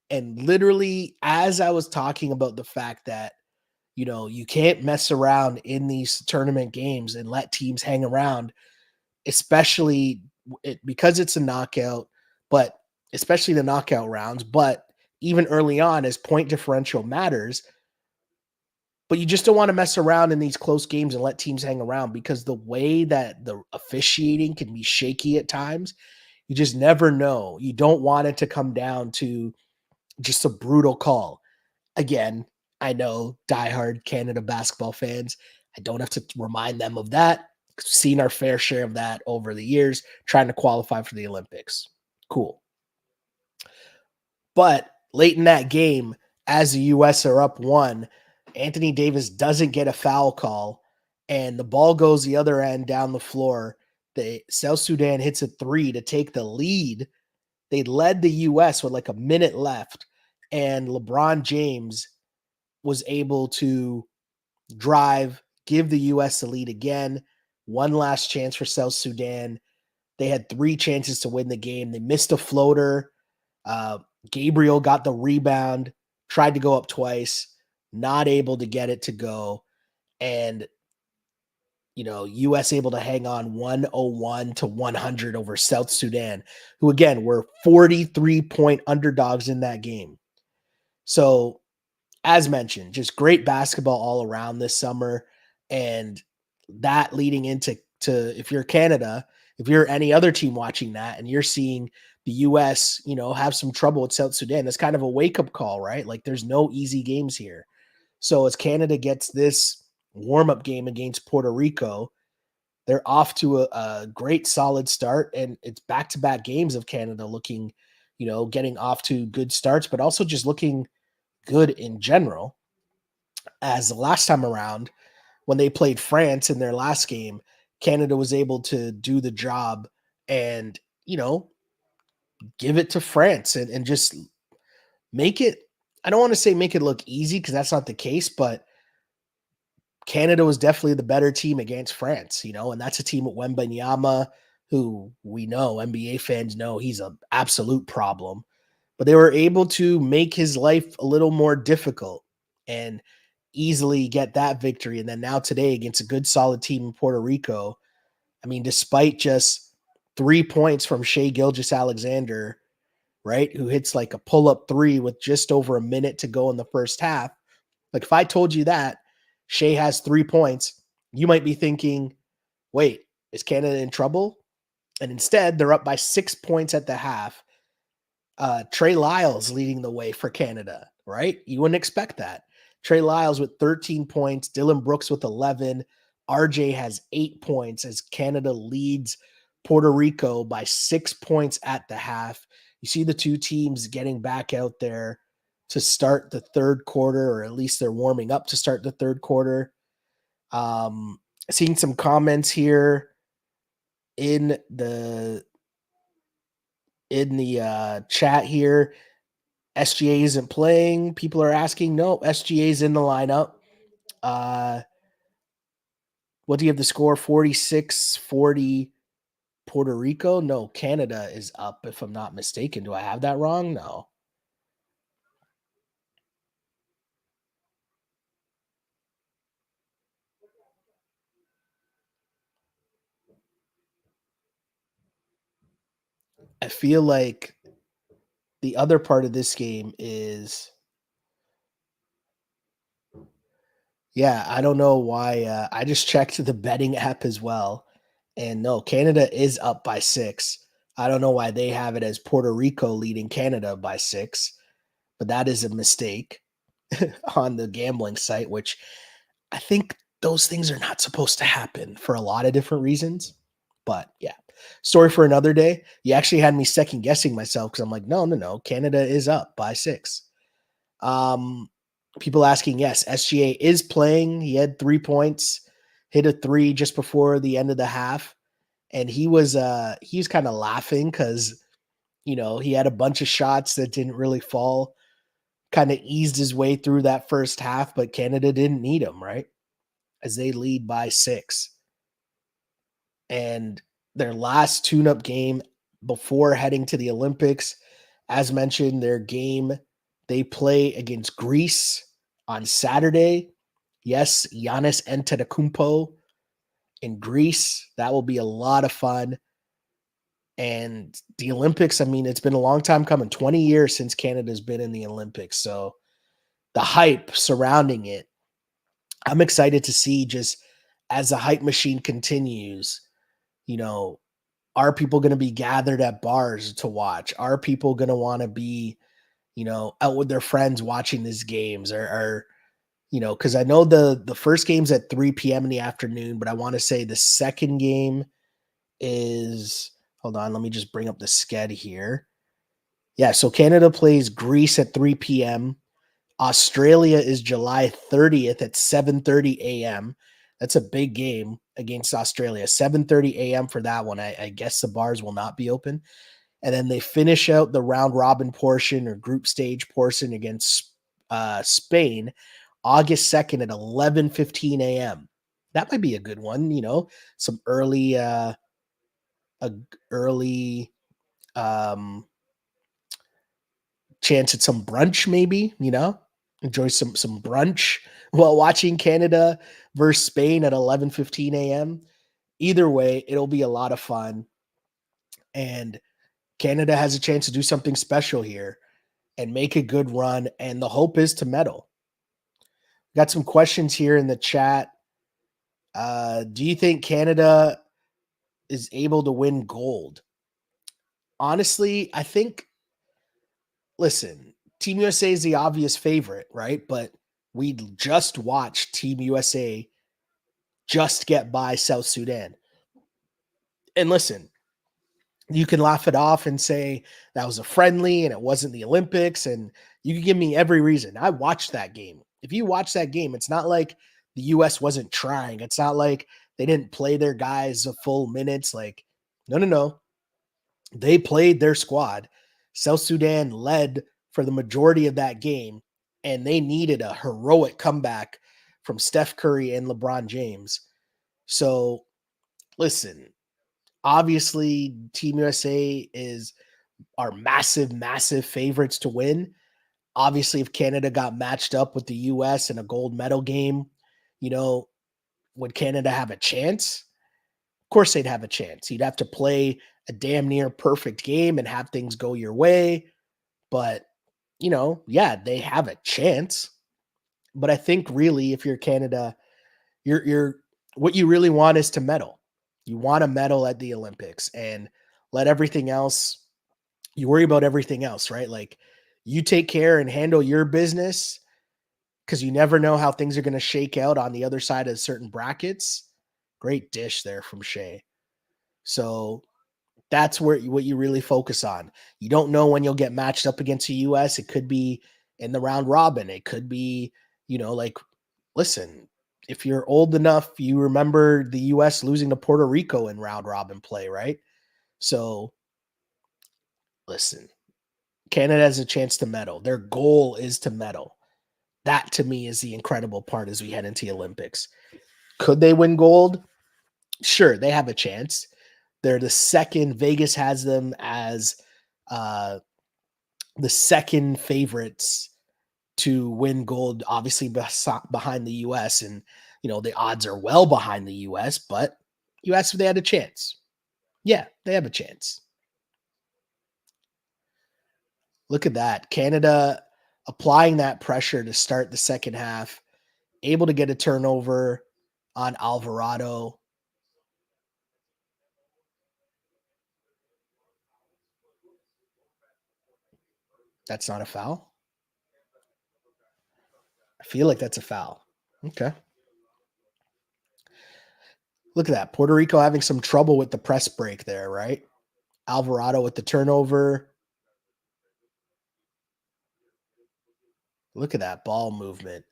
And literally, as I was talking about the fact that, you can't mess around in these tournament games and let teams hang around, especially because it's a knockout, but especially the knockout rounds, but even early on as point differential matters. But you just don't want to mess around in these close games and let teams hang around, because the way that the officiating can be shaky at times, you just never know. You don't want it to come down to just a brutal call. Again, I know diehard Canada basketball fans, I don't have to remind them of that. We've seen our fair share of that over the years, trying to qualify for the Olympics. Cool. But late in that game, as the US are up 1, Anthony Davis doesn't get a foul call, and the ball goes the other end down the floor. The South Sudan hits a 3 to take the lead. They led the US with like a minute left, and LeBron James was able to drive, give the US the lead again. One last chance for South Sudan. They had 3 chances to win the game. They missed a floater. Gabriel got the rebound, tried to go up twice, not able to get it to go. And, US able to hang on 101 to 100 over South Sudan, who again were 43-point underdogs in that game. So, as mentioned, just great basketball all around this summer. And that leading into if you're Canada, if you're any other team watching that and you're seeing the US, have some trouble with South Sudan, that's kind of a wake-up call, right? Like there's no easy games here. So as Canada gets this warm-up game against Puerto Rico, they're off to a great solid start, and it's back-to-back games of Canada looking, getting off to good starts, but also just looking good in general. As the last time around, when they played France in their last game, Canada was able to do the job and, give it to France and just make it. I don't want to say make it look easy, because that's not the case, but Canada was definitely the better team against France, and that's a team with Wembanyama, who we know, NBA fans know, he's an absolute problem. But they were able to make his life a little more difficult and easily get that victory. And then now today against a good solid team in Puerto Rico, I mean, despite just 3 points from Shea Gilgeous-Alexander, right, who hits like a pull-up 3 with just over a minute to go in the first half. Like if I told you that Shea has 3 points, you might be thinking, wait, is Canada in trouble? And instead, they're up by 6 points at the half. Trey Lyles leading the way for Canada, right? You wouldn't expect that. Trey Lyles with 13 points, Dylan Brooks with 11, RJ has 8 points as Canada leads Puerto Rico by 6 points at the half. You see the two teams getting back out there, to start the third quarter, or at least they're warming up to start the third quarter. Um, Seeing some comments here in the chat here. SGA isn't playing. People are asking. No, SGA is in the lineup. Uh, what do you have the score? 46-40 Puerto Rico? No, Canada is up, if I'm not mistaken. Do I have that wrong? No. I feel like the other part of this game is, yeah, I don't know why. I just checked the betting app as well. And no, Canada is up by 6. I don't know why they have it as Puerto Rico leading Canada by 6, but that is a mistake on the gambling site, which I think those things are not supposed to happen for a lot of different reasons. But yeah, story for another day. You actually had me second guessing myself because I'm like, no, no, no. Canada is up by 6. Um, People asking, yes, SGA is playing. He had 3 points, hit a three just before the end of the half. And he was kind of laughing because, he had a bunch of shots that didn't really fall, kind of eased his way through that first half, but Canada didn't need him, right? As they lead by 6. And their last tune-up game before heading to the Olympics, as mentioned, their game, they play against Greece on Saturday. Yes, Giannis Antetokounmpo in Greece. That will be a lot of fun. And the Olympics, I mean, it's been a long time coming, 20 years since Canada's been in the Olympics. So the hype surrounding it, I'm excited to see, just as the hype machine continues, you know, are people going to be gathered at bars to watch? Are people going to want to be, out with their friends watching these games? Or because I know the first game's at 3 p.m. in the afternoon, but I want to say the second game is, hold on, let me just bring up the sched here. Yeah, so Canada plays Greece at 3 p.m. Australia is July 30th at 7:30 a.m. That's a big game against Australia. 7:30 a.m. for that one. I guess the bars will not be open. And then they finish out the round robin portion or group stage portion against Spain August 2nd at 11:15 a.m. That might be a good one, some early um chance at some brunch, maybe, enjoy some brunch while watching Canada versus Spain at 11:15 a.m. Either way, it'll be a lot of fun, and Canada has a chance to do something special here and make a good run, and the hope is to medal. Got some questions here in the chat. Do you think Canada is able to win gold? Honestly, I think, listen, Team USA is the obvious favorite, right? But we just watched Team USA just get by South Sudan. And listen, you can laugh it off and say that was a friendly and it wasn't the Olympics. And you can give me every reason. I watched that game. If you watch that game, it's not like the US wasn't trying. It's not like they didn't play their guys a full minutes. Like, no, no, no. They played their squad. South Sudan led for the majority of that game, and they needed a heroic comeback from Steph Curry and LeBron James. So, listen, obviously, Team USA are massive, massive favorites to win. Obviously, if Canada got matched up with the US in a gold medal game, you know, would Canada have a chance? Of course, they'd have a chance. You'd have to play a damn near perfect game and have things go your way. But, yeah, they have a chance. But I think really, if you're Canada, you're what you really want is to medal. You want to medal at the Olympics and let everything else, you worry about everything else, right? Like, you take care and handle your business, because you never know how things are going to shake out on the other side of certain brackets. Great dish there from Shay. So that's what you really focus on. You don't know when you'll get matched up against the US. It could be in the round robin. It could be, like, listen, if you're old enough, you remember the US losing to Puerto Rico in round robin play, right? So listen, Canada has a chance to medal. Their goal is to medal. That to me is the incredible part as we head into the Olympics. Could they win gold? Sure, they have a chance. They're the second. Vegas has them as uh, the second favorites to win gold, obviously behind the US. And, the odds are well behind the US, but you asked if they had a chance. Yeah, they have a chance. Look at that. Canada applying that pressure to start the second half, able to get a turnover on Alvarado. That's not a foul. I feel like that's a foul. Okay. Look at that. Puerto Rico having some trouble with the press break there, right? Alvarado with the turnover. Look at that ball movement.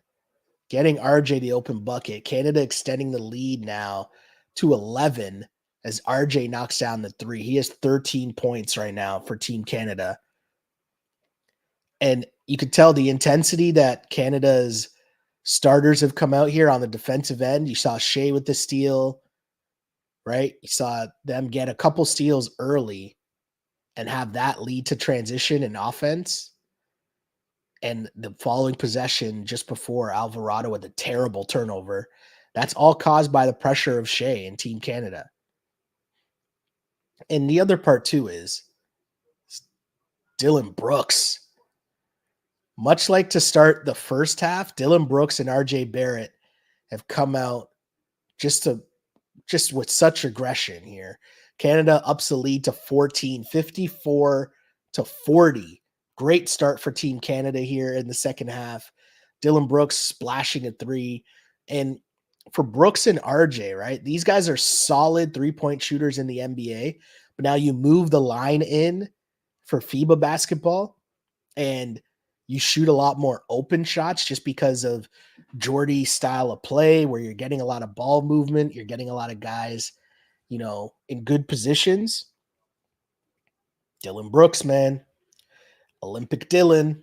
Getting RJ the open bucket. Canada extending the lead now to 11 as RJ knocks down the three. He has 13 points right now for Team Canada. And you could tell the intensity that Canada's starters have come out here on the defensive end. You saw Shea with the steal, right? You saw them get a couple steals early and have that lead to transition and offense. And the following possession just before Alvarado with a terrible turnover. That's all caused by the pressure of Shea and Team Canada. And the other part too is Dylan Brooks. Much like to start the first half, Dylan Brooks and RJ Barrett have come out just with such aggression here. Canada ups the lead to 14, 54-40. Great start for Team Canada here in the second half. Dylan Brooks splashing a three. And for Brooks and RJ, right? These guys are solid three-point shooters in the NBA. But now you move the line in for FIBA basketball and you shoot a lot more open shots just because of Jordy's style of play where you're getting a lot of ball movement. You're getting a lot of guys, in good positions. Dylan Brooks, man. Olympic Dylan.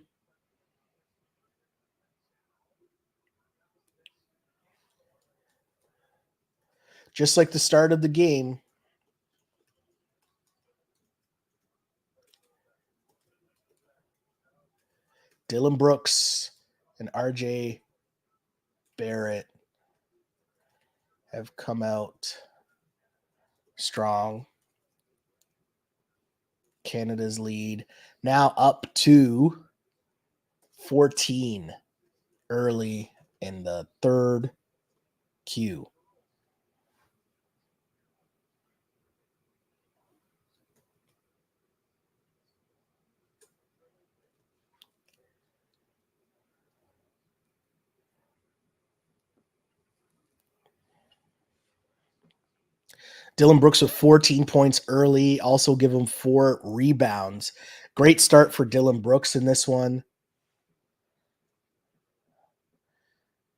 Just like the start of the game. Dylan Brooks and RJ Barrett have come out strong. Canada's lead now up to 14 early in the third Q. Dylan Brooks with 14 points early, also give him 4 rebounds. Great start for Dylan Brooks in this one.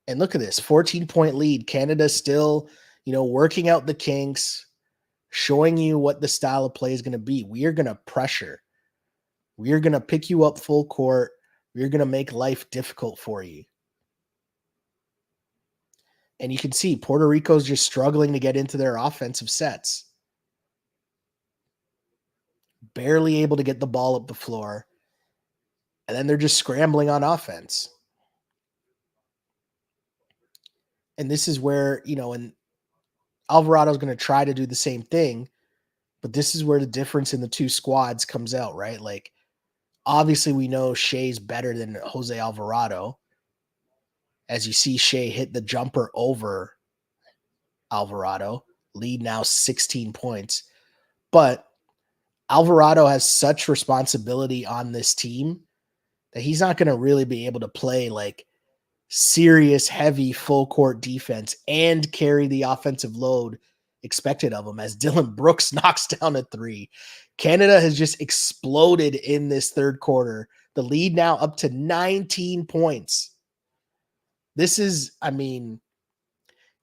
And look at this, 14-point lead. Canada still, working out the kinks, showing you what the style of play is going to be. We are going to pressure. We are going to pick you up full court. We're going to make life difficult for you. And you can see Puerto Rico's just struggling to get into their offensive sets. Barely able to get the ball up the floor. And then they're just scrambling on offense. And this is where, and Alvarado's going to try to do the same thing. But this is where the difference in the two squads comes out, right? Like, obviously we know Shea's better than Jose Alvarado. As you see Shea hit the jumper over Alvarado, lead now 16 points. But Alvarado has such responsibility on this team that he's not going to really be able to play like serious, heavy, full court defense and carry the offensive load expected of him as Dylan Brooks knocks down a three. Canada has just exploded in this third quarter. The lead now up to 19 points. This is, I mean,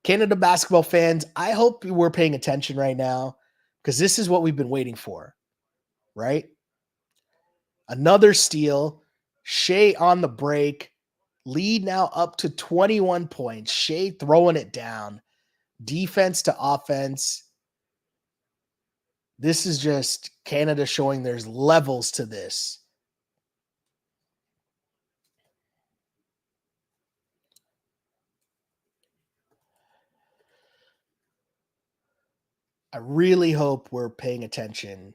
Canada basketball fans, I hope we're paying attention right now because this is what we've been waiting for, right? Another steal. Shea on the break. Lead now up to 21 points. Shea throwing it down. Defense to offense. This is just Canada showing there's levels to this. I really hope we're paying attention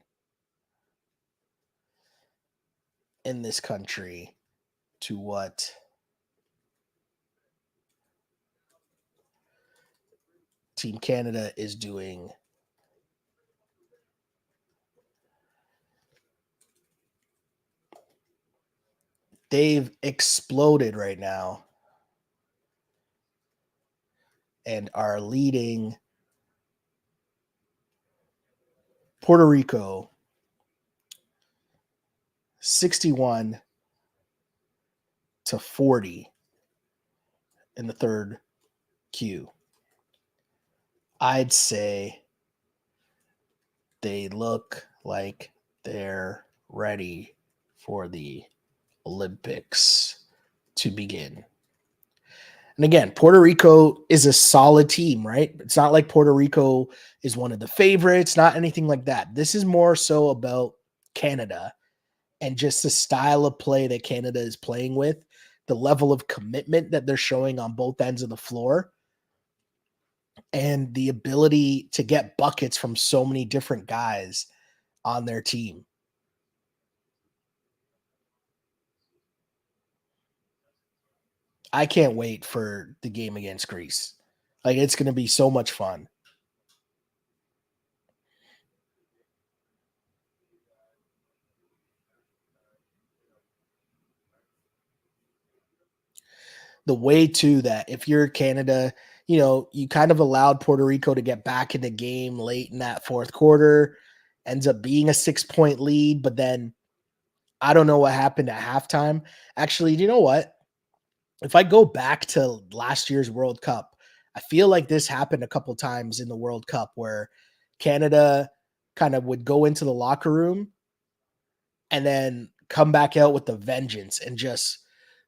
in this country to what Team Canada is doing. They've exploded right now and are leading Puerto Rico 61 to 40 in the third Q. I'd say they look like they're ready for the Olympics to begin. And again, Puerto Rico is a solid team, right? It's not like Puerto Rico is one of the favorites, not anything like that. This is more so about Canada and just the style of play that Canada is playing with, the level of commitment that they're showing on both ends of the floor, and the ability to get buckets from so many different guys on their team. I can't wait for the game against Greece. Like, it's going to be so much fun. The way too that if you're Canada, you kind of allowed Puerto Rico to get back in the game late in that fourth quarter, ends up being a 6-point lead, but then I don't know what happened at halftime. Actually, you know what? If I go back to last year's World Cup, I feel like this happened a couple times in the World Cup where Canada kind of would go into the locker room and then come back out with the vengeance and just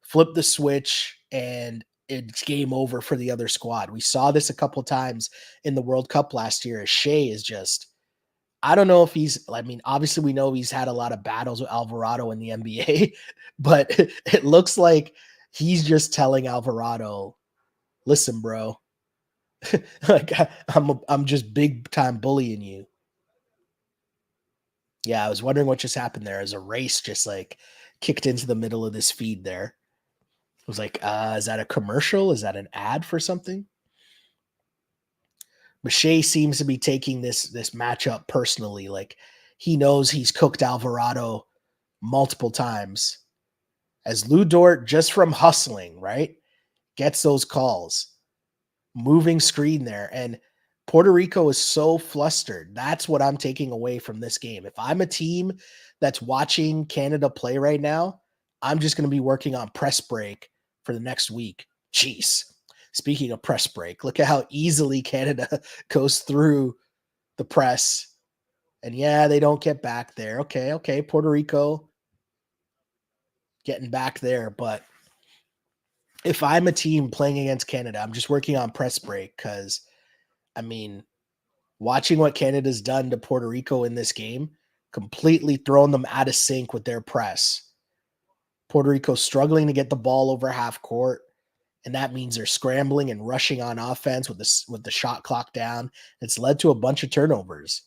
flip the switch and it's game over for the other squad. We saw this a couple times in the World Cup last year. As Shea is just, I don't know if I mean, obviously we know he's had a lot of battles with Alvarado in the NBA, but it looks like he's just telling Alvarado, listen, bro, like I'm just big time bullying you. Yeah, I was wondering what just happened there as a race just like kicked into the middle of this feed there. I was like, is that a commercial? Is that an ad for something? Mache seems to be taking this matchup personally. Like he knows he's cooked Alvarado multiple times. As Lou Dort, just from hustling, right, gets those calls. Moving screen there. And Puerto Rico is so flustered. That's what I'm taking away from this game. If I'm a team that's watching Canada play right now, I'm just going to be working on press break for the next week. Jeez. Speaking of press break, look at how easily Canada goes through the press. And yeah, they don't get back there. Okay. Puerto Rico getting back there. But if I'm a team playing against Canada, I'm just working on press break because, I mean, watching what Canada's done to Puerto Rico in this game, completely thrown them out of sync with their press. Puerto Rico struggling to get the ball over half court, and that means they're scrambling and rushing on offense with the shot clock down. It's led to a bunch of turnovers.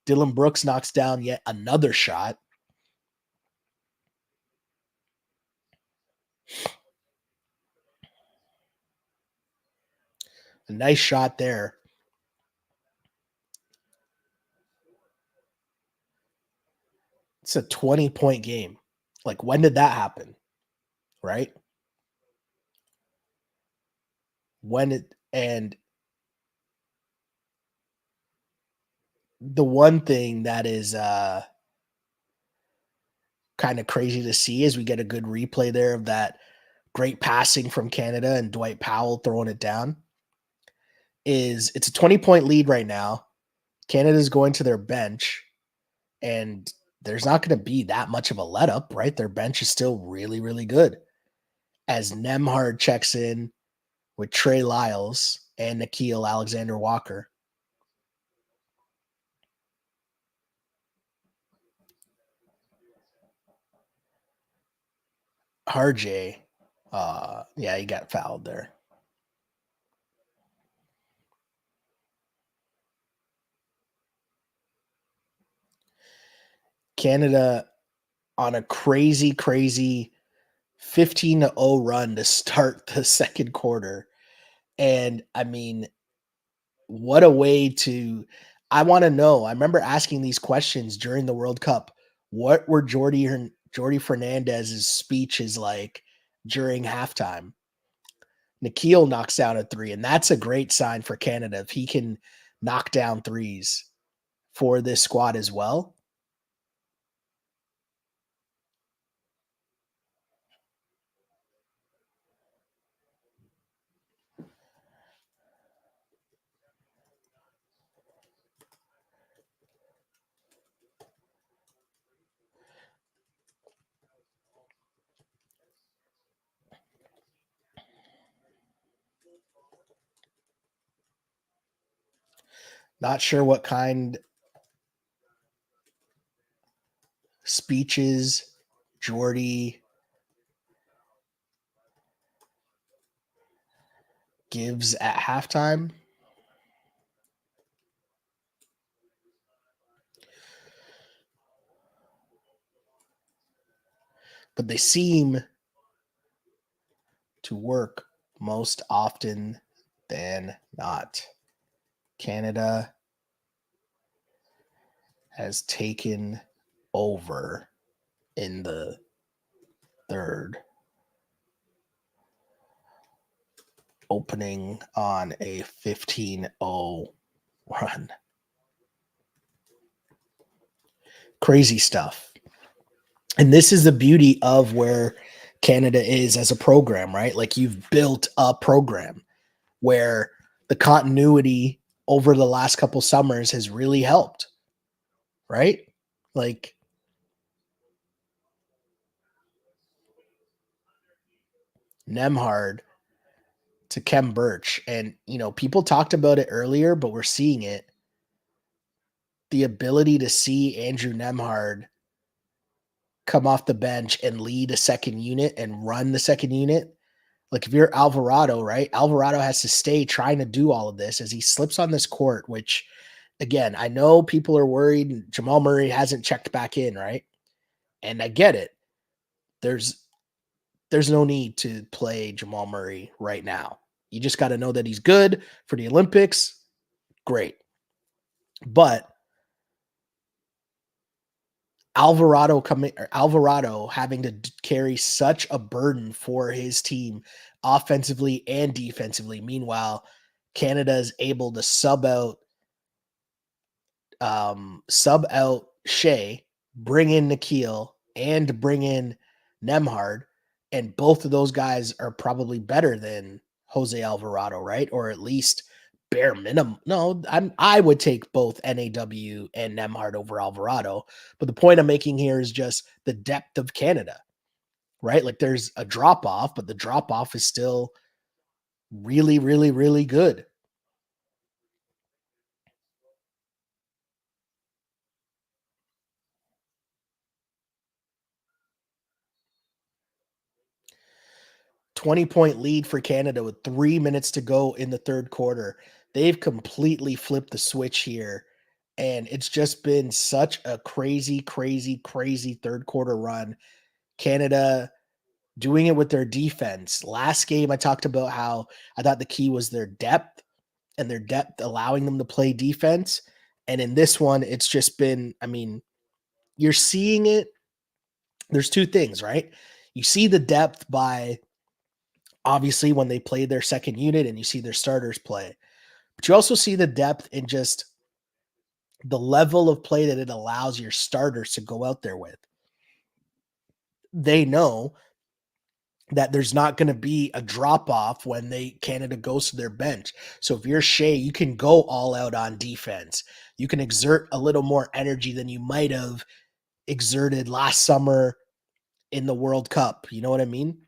Dylan Brooks knocks down yet another shot. A nice shot there. It's a 20-point game. Like, when did that happen? Right? And the one thing that is kind of crazy to see as we get a good replay there of that great passing from Canada and Dwight Powell throwing it down. Is it's a 20-point lead right now. Canada's going to their bench, and there's not going to be that much of a let up, right? Their bench is still really, really good. As Nemhard checks in with Trey Lyles and Nikhil Alexander Walker. RJ, yeah, he got fouled there. Canada on a crazy, crazy 15-0 run to start the second quarter. And I mean, what a way to I want to know. I remember asking these questions during the World Cup. What were Jordy Fernandez's speeches like during halftime? Nikhil knocks down a three, and that's a great sign for Canada if he can knock down threes for this squad as well. Not sure what kind speeches Jordy gives at halftime. But they seem to work most often than not. Canada has taken over in the third, opening on a 15-0 run. Crazy stuff. And this is the beauty of where Canada is as a program, right? Like you've built a program where the continuity over the last couple summers has really helped, right? Like Nemhard to Kem Birch. And, people talked about it earlier, but we're seeing it. The ability to see Andrew Nemhard come off the bench and lead a second unit and run the second unit. Like if you're Alvarado, right? Alvarado has to stay trying to do all of this as he slips on this court, which again, I know people are worried. Jamal Murray hasn't checked back in, right? And I get it. There's no need to play Jamal Murray right now. You just got to know that he's good for the Olympics. Great. But Alvarado having to carry such a burden for his team offensively and defensively. Meanwhile, Canada is able to sub out Shea, bring in Nikhil, and bring in Nemhard, and both of those guys are probably better than Jose Alvarado, right? Or at least bare minimum. No, I would take both NAW and Nemhard over Alvarado. But the point I'm making here is just the depth of Canada, right? Like there's a drop off, but the drop off is still really, really, really good. 20-point lead for Canada with 3 minutes to go in the third quarter. They've completely flipped the switch here. And it's just been such a crazy, crazy, crazy third quarter run. Canada doing it with their defense. Last game, I talked about how I thought the key was their depth and their depth allowing them to play defense. And in this one, it's just been, you're seeing it. There's two things, right? You see the depth by obviously when they play their second unit and you see their starters play, but you also see the depth in just the level of play that it allows your starters to go out there with. they know that there's not going to be a drop off when they Canada goes to their bench. So if you're Shea, you can go all out on defense. You can exert a little more energy than you might have exerted last summer in the World Cup. You know what I mean?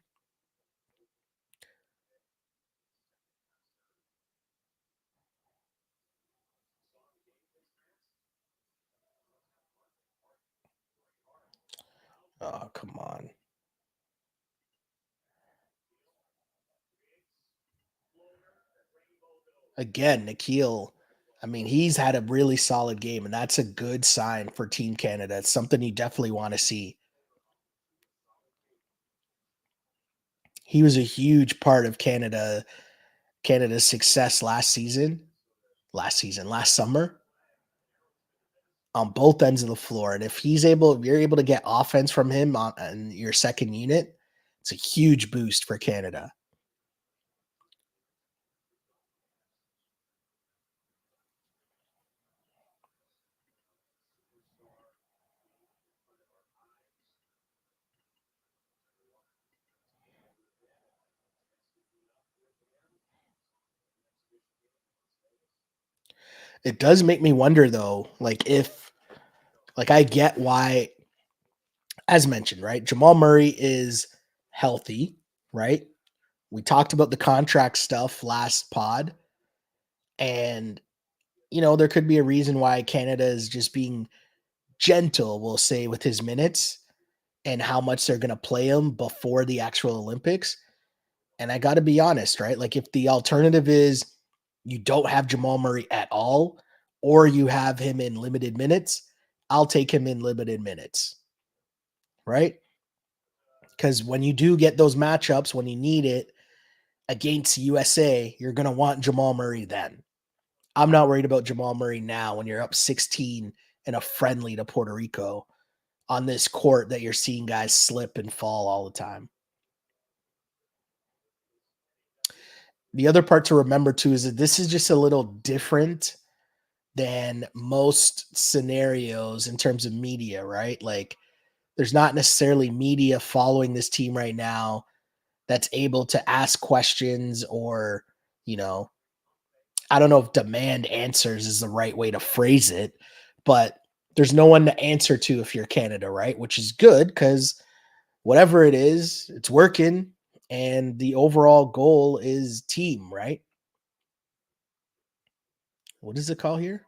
Oh, come on. Again, Nikhil, I mean, he's had a really solid game, and that's a good sign for Team Canada. It's something you definitely want to see. He was a huge part of Canada's success last summer on both ends of the floor. And if you're able to get offense from him on your second unit, it's a huge boost for Canada. It does make me wonder though, like if like I get why, as mentioned, right? Jamal Murray is healthy, right? We talked about the contract stuff last pod, and there could be a reason why Canada is just being gentle, we'll say, with his minutes and how much they're going to play him before the actual Olympics. And I got to be honest, right? Like if the alternative is you don't have Jamal Murray at all, or you have him in limited minutes, I'll take him in limited minutes, right? Because when you do get those matchups, when you need it against USA, you're going to want Jamal Murray then. I'm not worried about Jamal Murray now when you're up 16 in a friendly to Puerto Rico on this court that you're seeing guys slip and fall all the time. The other part to remember too is that this is just a little different than most scenarios in terms of media, right? Like there's not necessarily media following this team right now that's able to ask questions or, you know, I don't know if demand answers is the right way to phrase it, but there's no one to answer to if you're Canada, right? Which is good because whatever it is, it's working. And the overall goal is team, right? What is it called here?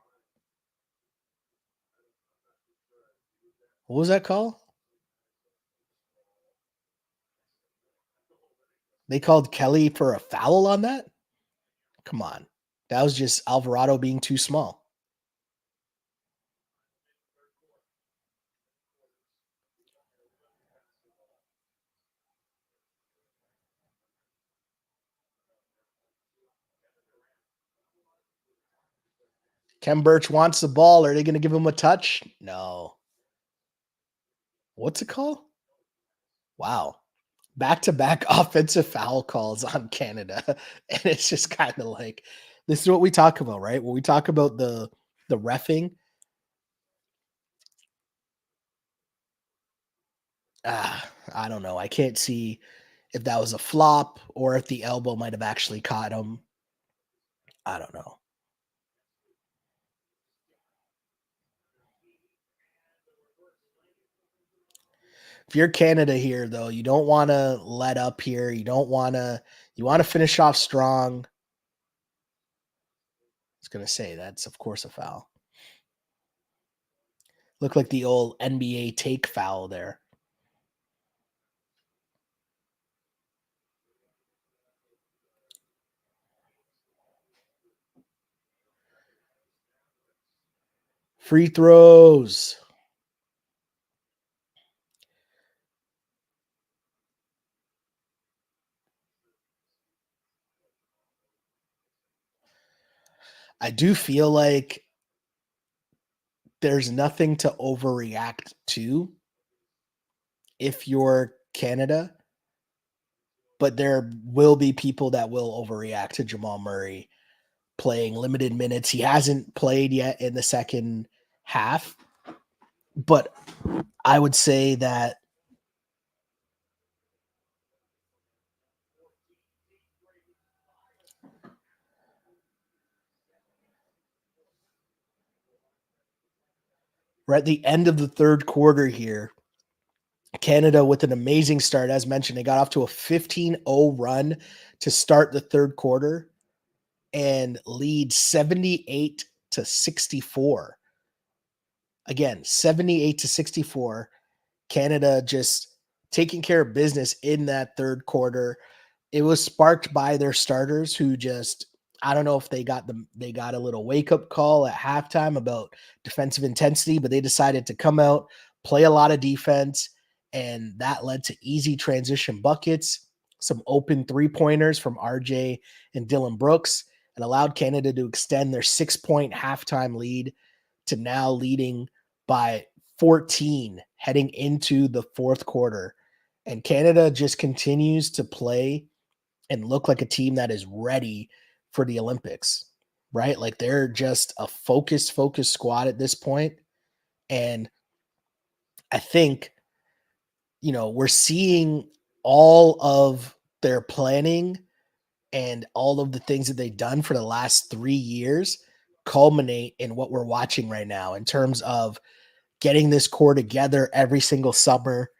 What was that called? They called Kelly for a foul on that? Come on. That was just Alvarado being too small. Ken Birch wants the ball. Are they going to give him a touch? No. What's it called? Wow. Back to back offensive foul calls on Canada. And it's just kind of like this is what we talk about, right? When we talk about the refing, I don't know. I can't see if that was a flop or if the elbow might have actually caught him. I don't know. If you're Canada here, though, you don't want to let up here. You want to finish off strong. I was going to say that's, of course, a foul. Look like the old NBA take foul there. Free throws. I do feel like there's nothing to overreact to if you're Canada, but there will be people that will overreact to Jamal Murray playing limited minutes. He hasn't played yet in the second half, but I would say that We're at the end of the third quarter here. Canada with an amazing start. As mentioned, they got off to a 15-0 run to start the third quarter and lead 78 to 64. Again, 78 to 64. Canada just taking care of business in that third quarter. It was sparked by their starters who just, I don't know if they got a little wake up call at halftime about defensive intensity, but they decided to come out, play a lot of defense, and that led to easy transition buckets, some open three-pointers from RJ and Dylan Brooks, and allowed Canada to extend their 6-point halftime lead to now leading by 14 heading into the fourth quarter. And Canada just continues to play and look like a team that is ready for the Olympics, right? Like they're just a focused squad at this point. And I think, we're seeing all of their planning and all of the things that they've done for the last 3 years culminate in what we're watching right now in terms of getting this core together every single summer.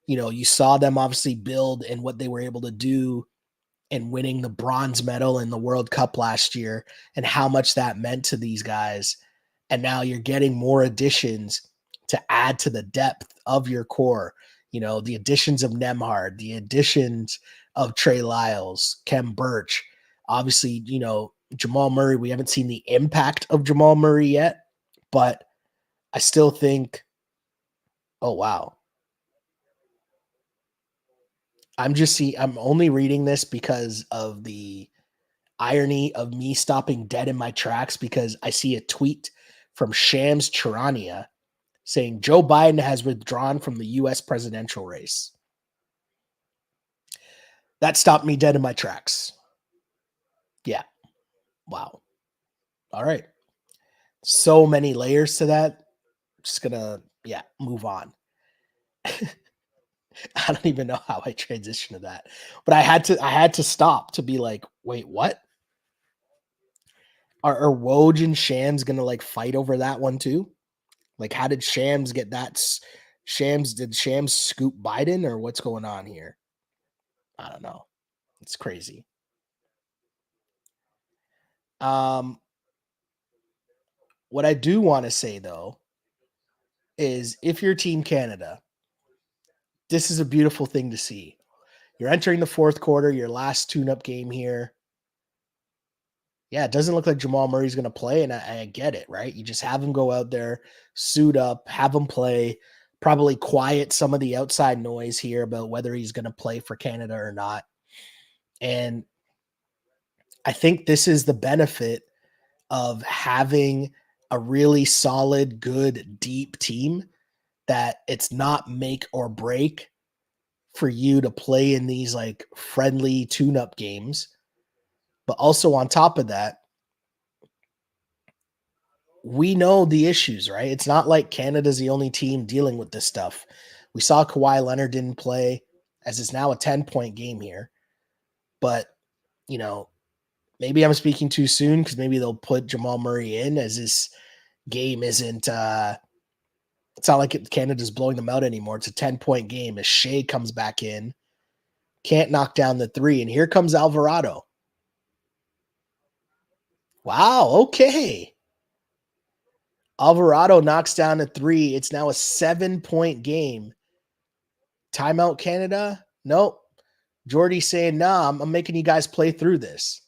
You saw them obviously build and what they were able to do and winning the bronze medal in the World Cup last year and how much that meant to these guys. And now you're getting more additions to add to the depth of your core. The additions of Nemhard, the additions of Trey Lyles, Kem Birch, obviously, Jamal Murray. We haven't seen the impact of Jamal Murray yet, but I still think, oh, wow. I'm only reading this because of the irony of me stopping dead in my tracks because I see a tweet from Shams Charania saying Joe Biden has withdrawn from the US presidential race. That stopped me dead in my tracks. Yeah. Wow. All right. So many layers to that. Just gonna, move on. I don't even know how I transitioned to that. But I had to stop to be like, wait, what? Are Woj and Shams gonna like fight over that one too? Like, how did Shams get that? Did Shams scoop Biden or what's going on here? I don't know. It's crazy. Um, what I do want to say though is if you're Team Canada, this is a beautiful thing to see. You're entering the fourth quarter, your last tune-up game here. Yeah, it doesn't look like Jamal Murray's going to play, and I get it, right? You just have him go out there, suit up, have him play, probably quiet some of the outside noise here about whether he's going to play for Canada or not. And I think this is the benefit of having a really solid, good, deep team that it's not make or break for you to play in these like friendly tune-up games. But also on top of that, we know the issues, right? It's not like Canada's the only team dealing with this stuff. We saw Kawhi Leonard didn't play as it's now a 10-point game here. But, you know, maybe I'm speaking too soon because maybe they'll put Jamal Murray in as this game isn't it's not like Canada's blowing them out anymore. It's a 10-point game as Shea comes back in, can't knock down the three, and here comes Alvarado. Wow, okay. Alvarado knocks down a three. It's now a 7-point game. Timeout Canada? Nope. Jordy saying, nah, I'm making you guys play through this.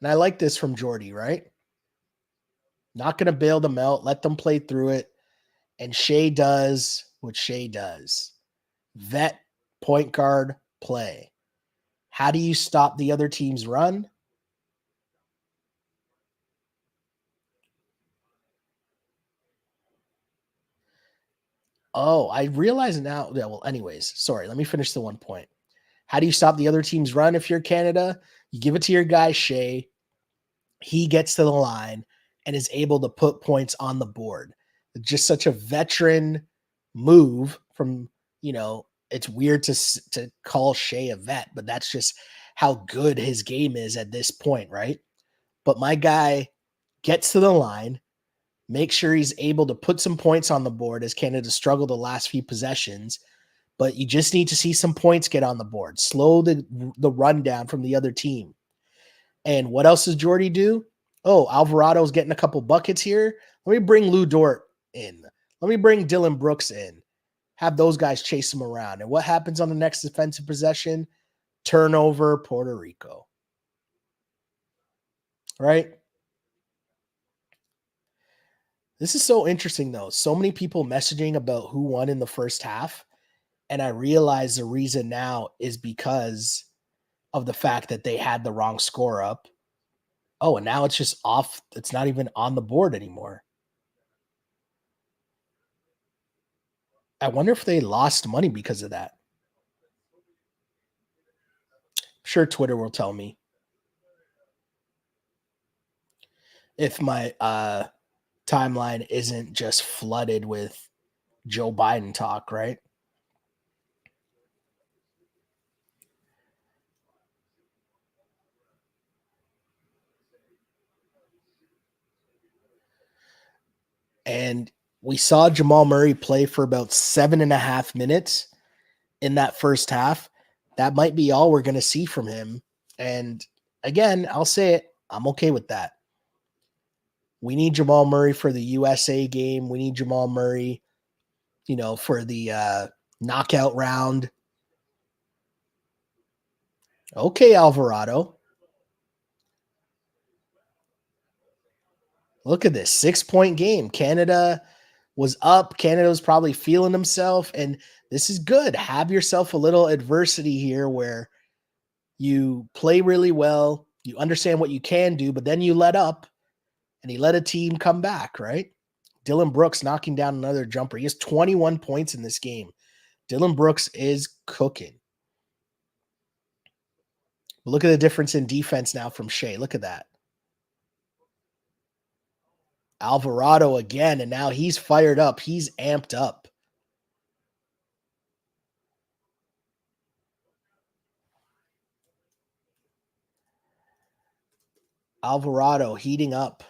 And I like this from Jordy, right? Not going to bail them out. Let them play through it. And Shea does what Shea does. Vet point guard play. How do you stop the other team's run? Oh, I realize now. Yeah, well, anyways, sorry. Let me finish the one point. How do you stop the other team's run if you're Canada? You give it to your guy, Shea. He gets to the line and is able to put points on the board. Just such a veteran move from, it's weird to call Shea a vet, but that's just how good his game is at this point, right? But my guy gets to the line, make sure he's able to put some points on the board as Canada struggled the last few possessions. But you just need to see some points get on the board. Slow the run down from the other team. And what else does Jordy do? Oh, Alvarado's getting a couple buckets here. Let me bring Lou Dort in. Let me bring Dylan Brooks in. Have those guys chase him around. And what happens on the next defensive possession? Turnover, Puerto Rico. Right? This is so interesting, though. So many people messaging about who won in the first half. And I realize the reason now is because of the fact that they had the wrong score up. Oh, and now it's just off. It's not even on the board anymore. I wonder if they lost money because of that. I'm sure Twitter will tell me if my timeline isn't just flooded with Joe Biden talk, right? And we saw Jamal Murray play for about 7.5 minutes in that first half. That might be all we're going to see from him. And again, I'll say it, I'm okay with that. We need Jamal Murray for the USA game. We need Jamal Murray, for the knockout round. Okay, Alvarado. Look at this 6-point game. Canada was up. Canada was probably feeling himself. And this is good. Have yourself a little adversity here where you play really well. You understand what you can do, but then you let up and he let a team come back, right? Dylan Brooks knocking down another jumper. He has 21 points in this game. Dylan Brooks is cooking. But look at the difference in defense now from Shea. Look at that. Alvarado again, and now he's fired up. He's amped up. Alvarado heating up.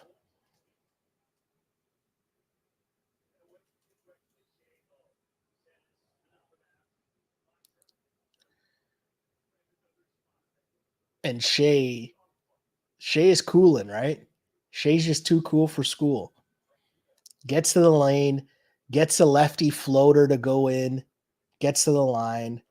And Shea is cooling, right? Shea's just too cool for school. Gets to the lane, gets a lefty floater to go in, gets to the line.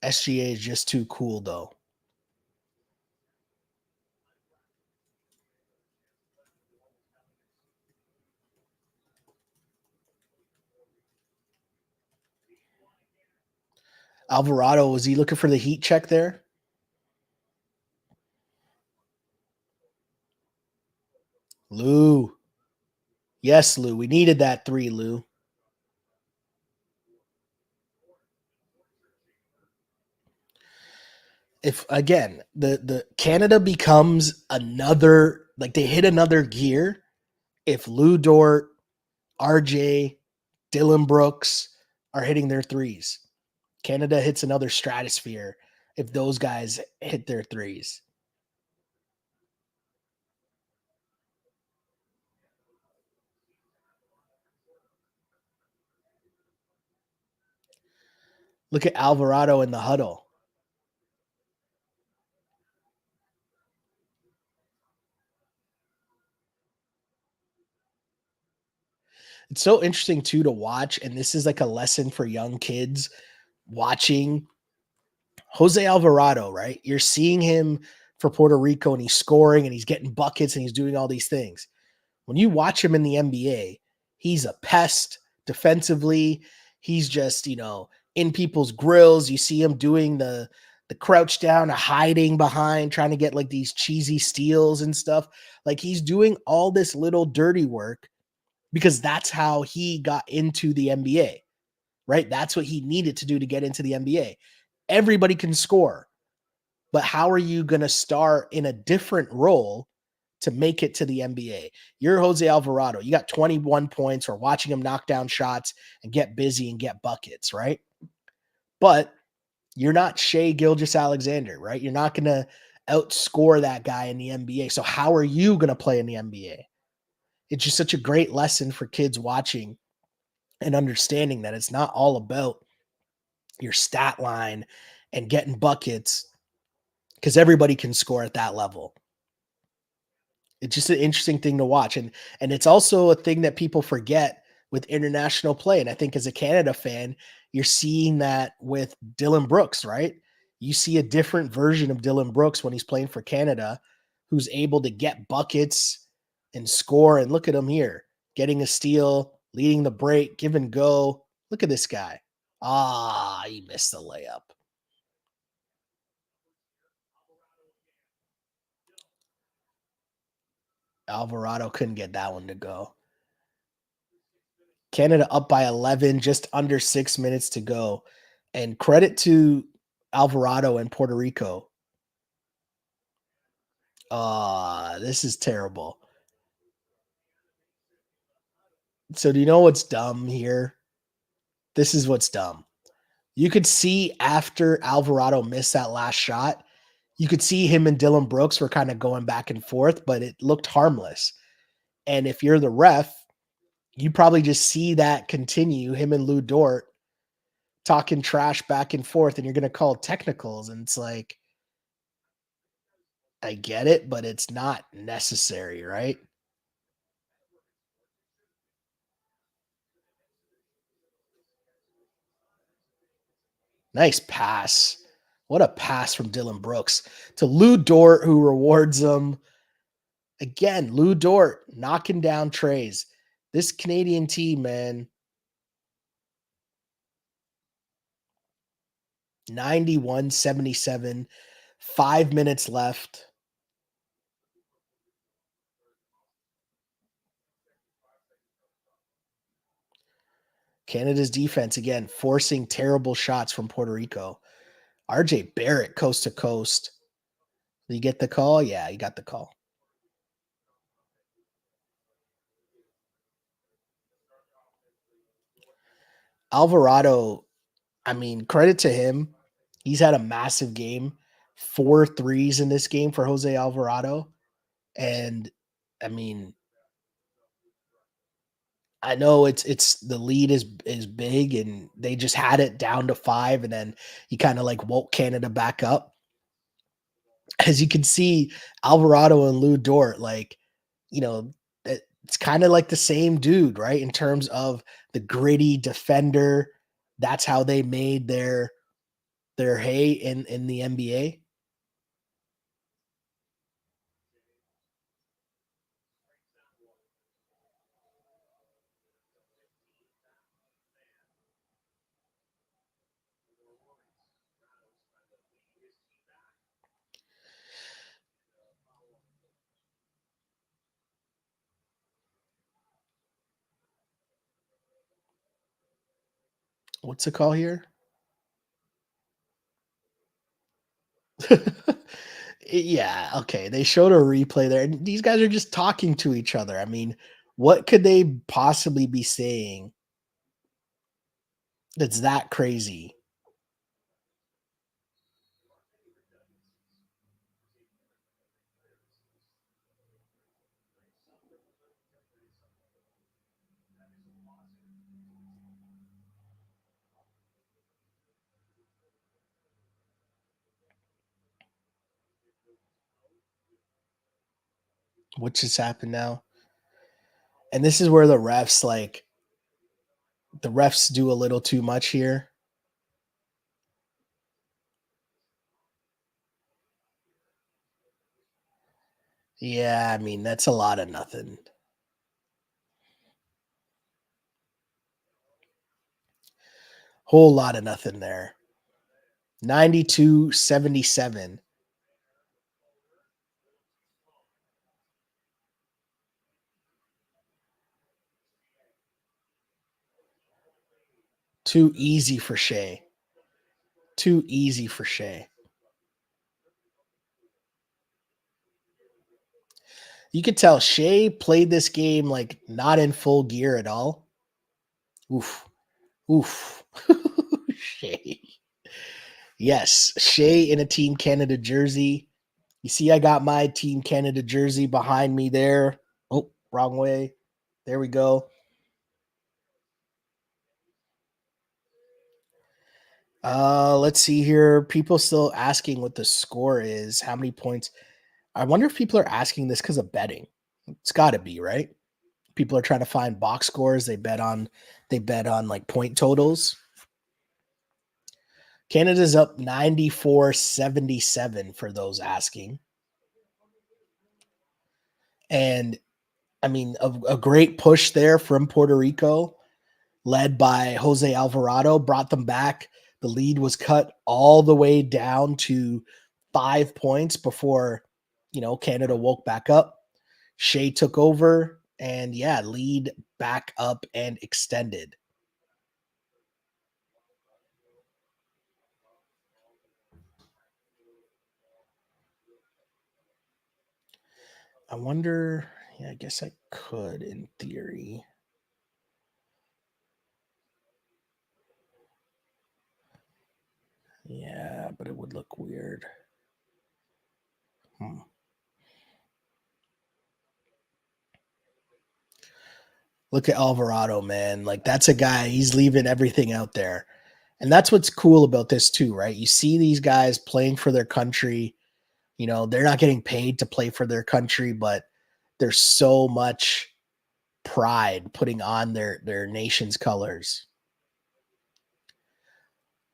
SGA is just too cool, though. Alvarado, was he looking for the heat check there? Lou. Yes, Lou. We needed that 3, Lou. If again, the Canada becomes another, like they hit another gear if Lou Dort, RJ, Dylan Brooks are hitting their threes. Canada hits another stratosphere if those guys hit their threes. Look at Alvarado in the huddle. It's so interesting too to watch, and this is like a lesson for young kids watching Jose Alvarado, right? You're seeing him for Puerto Rico and he's scoring and he's getting buckets and he's doing all these things. When you watch him in the NBA, he's a pest defensively. He's just, in people's grills. You see him doing the crouch down, hiding behind, trying to get like these cheesy steals and stuff. Like he's doing all this little dirty work because that's how he got into the NBA, right? That's what he needed to do to get into the NBA. Everybody can score, but how are you going to start in a different role to make it to the NBA? You're Jose Alvarado. You got 21 points. Or watching him knock down shots and get busy and get buckets, right? But you're not Shea Gilgis Alexander, right? You're not going to outscore that guy in the NBA. So how are you going to play in the NBA? It's just such a great lesson for kids watching and understanding that it's not all about your stat line and getting buckets because everybody can score at that level. It's just an interesting thing to watch, and it's also a thing that people forget with international play, and I think as a Canada fan, you're seeing that with Dylan Brooks, right? You see a different version of Dylan Brooks when he's playing for Canada, who's able to get buckets and score, and look at him here, getting a steal, leading the break, give and go. Look at this guy. Ah, he missed the layup. Alvarado couldn't get that one to go. Canada up by 11, just under 6 minutes to go. And credit to Alvarado and Puerto Rico. This is terrible. So, do you know what's dumb here? This is what's dumb. You could see after Alvarado missed that last shot, you could see him and Dylan Brooks were kind of going back and forth, but it looked harmless. And if you're the ref, you probably just see that continue, him and Lou Dort talking trash back and forth, and you're going to call technicals. And it's like, I get it, but it's not necessary, right? Nice pass. What a pass from Dylan Brooks to Lou Dort, who rewards him. Again, Lou Dort knocking down trays. This Canadian team, man, 91-77, 5 minutes left. Canada's defense, again, forcing terrible shots from Puerto Rico. RJ Barrett, coast to coast. Did you get the call? Yeah, you got the call. Alvarado, I mean, credit to him. He's had a massive game. Four threes in this game for Jose Alvarado. And I mean, I know it's the lead is big and they just had it down to five, and then he kind of like woke Canada back up. As you can see, Alvarado and Lou Dort, like, it's kind of like the same dude, right? In terms of the gritty defender. That's how they made their hay in the NBA. What's the call here? Yeah, okay. They showed a replay there, and these guys are just talking to each other. I mean, what could they possibly be saying that's that crazy? What just happened now? And this is where the refs do a little too much here. Yeah, I mean, that's a lot of nothing. Whole lot of nothing there. 92-77. Too easy for Shea. Too easy for Shea. You could tell Shea played this game like not in full gear at all. Oof. Oof. Shea. Yes, Shea in a Team Canada jersey. You see, I got my Team Canada jersey behind me there. Oh, wrong way. There we go. Let's see here. People still asking what the score is, how many points. I wonder if people are asking this because of betting. It's got to be, right? People are trying to find box scores. They bet on like point totals. Canada's up 94-77 for those asking. And I mean, a great push there from Puerto Rico, led by Jose Alvarado, brought them back. The lead was cut all the way down to 5 points before, Canada woke back up. Shea took over and yeah, lead back up and extended. I wonder, yeah, I guess I could in theory. Yeah, but it would look weird. Hmm. Look at Alvarado, man. Like that's a guy, he's leaving everything out there. And that's what's cool about this too, right? You see these guys playing for their country. They're not getting paid to play for their country, but there's so much pride putting on their nation's colors.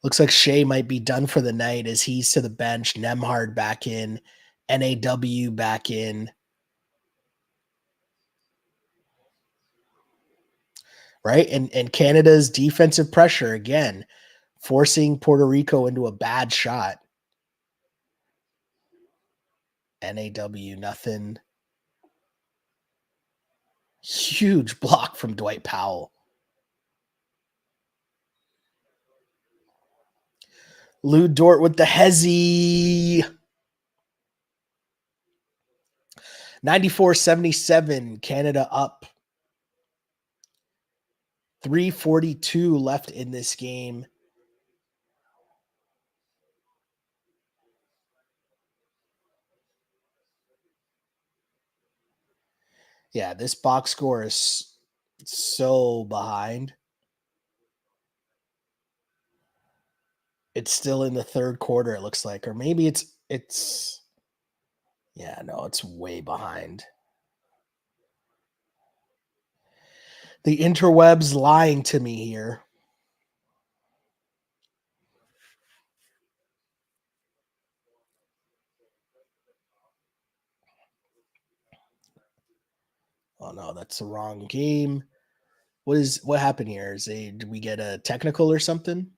Looks like Shea might be done for the night as he's to the bench. Nemhard back in, NAW back in, right? And Canada's defensive pressure again, forcing Puerto Rico into a bad shot. NAW nothing. Huge block from Dwight Powell. Lou Dort with the hezzy. 94-77, Canada up. 3:42 left in this game. Yeah, this box score is so behind. It's still in the third quarter, it looks like. Or maybe it's yeah, no, it's way behind. The interwebs lying to me here. Oh no, that's the wrong game. What happened here? Did we get a technical or something?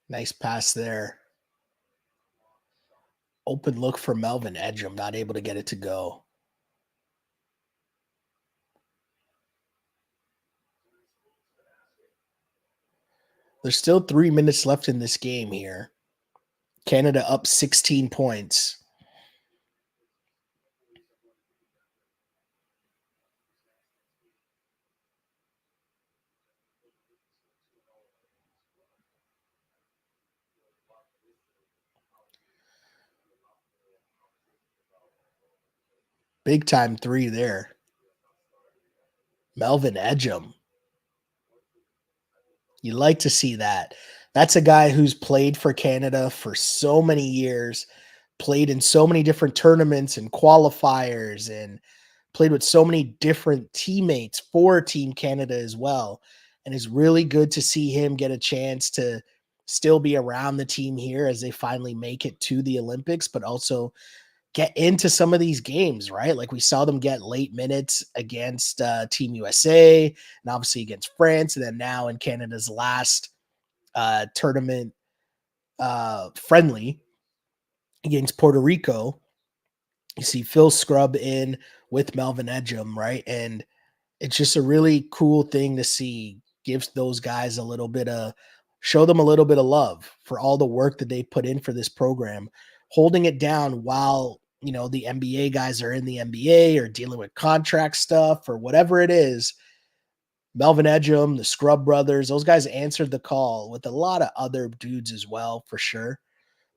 Nice pass there. Open look for Melvin Edgem, not able to get it to go. There's still 3 minutes left in this game here. Canada up 16 points. Big time three there. Melvin Edgem. You like to see that. That's a guy who's played for Canada for so many years, played in so many different tournaments and qualifiers, and played with so many different teammates for Team Canada as well. And it's really good to see him get a chance to still be around the team here as they finally make it to the Olympics, but also get into some of these games, right? Like we saw them get late minutes against Team USA and obviously against France, and then now in Canada's last tournament friendly against Puerto Rico. You see Phil Scrub in with Melvin Edgem, right? And it's just a really cool thing to see. Gives those guys a little bit of show them a little bit of love for all the work that they put in for this program, holding it down while the NBA guys are in the NBA or dealing with contract stuff or whatever it is. Melvin Edgem, the Scrub brothers, those guys answered the call with a lot of other dudes as well, for sure,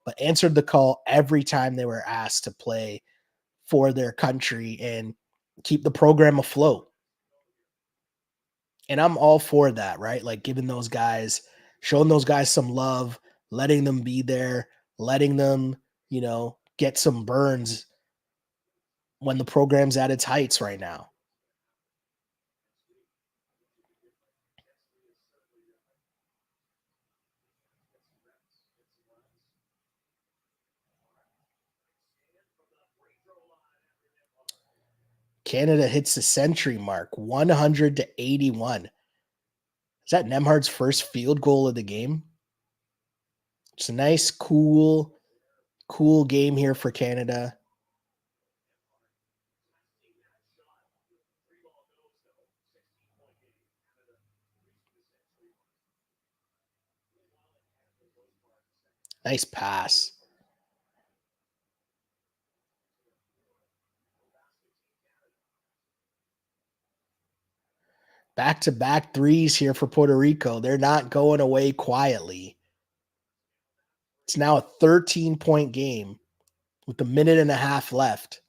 but answered the call every time they were asked to play for their country and keep the program afloat. And I'm all for that, right? Like giving those guys, showing those guys some love, letting them be there, letting them, get some burns when the program's at its heights right now. Canada hits the century mark, 100 to 81. Is that Nemhard's first field goal of the game? It's a nice, cool game here for Canada. Nice pass. Back to back threes here for Puerto Rico. They're not going away quietly. It's now a 13-point game with a minute and a half left.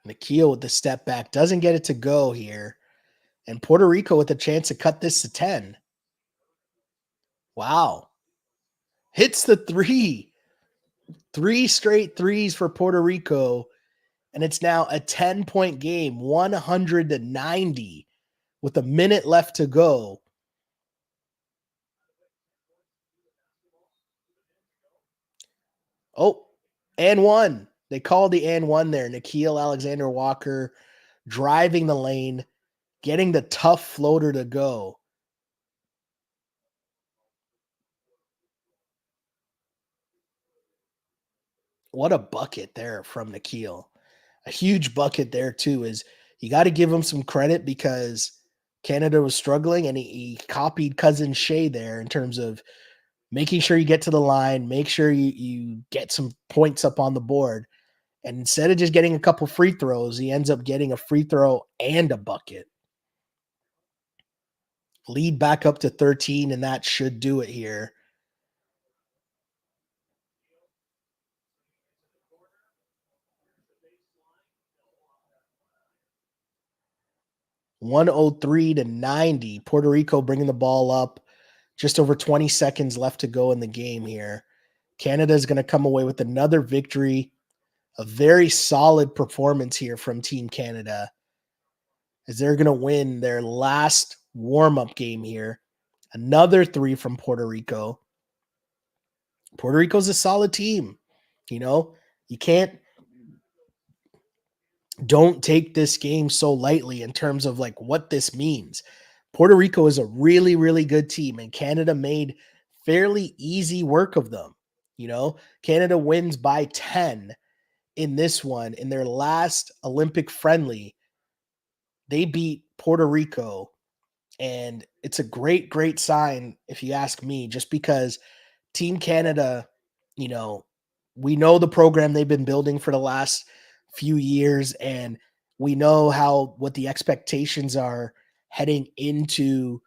Nikhil with the step back doesn't get it to go here. And Puerto Rico with a chance to cut this to 10. Wow. Hits the three. Three straight threes for Puerto Rico. And it's now a 10-point game, 100 to 90 with a minute left to go. Oh, and one. They called the and one there. Nikhil Alexander Walker driving the lane, getting the tough floater to go. What a bucket there from Nikhil. A huge bucket there, too, is you got to give him some credit because Canada was struggling and he copied cousin Shea there in terms of making sure you get to the line, make sure you get some points up on the board. And instead of just getting a couple free throws, he ends up getting a free throw and a bucket. Lead back up to 13, and that should do it here. $103 to 90. Puerto Rico bringing the ball up. Just over 20 seconds left to go in the game here. Canada is going to come away with another victory. A very solid performance here from Team Canada as they're going to win their last warm-up game here. Another three from Puerto Rico. Puerto Rico's a solid team. You can't don't take this game so lightly in terms of like what this means. Puerto Rico is a really, really good team, and Canada made fairly easy work of them. Canada wins by 10 in this one. In their last Olympic friendly, they beat Puerto Rico, and it's a great, great sign, if you ask me, just because Team Canada, you know, we know the program they've been building for the last few years, and we know what the expectations are heading into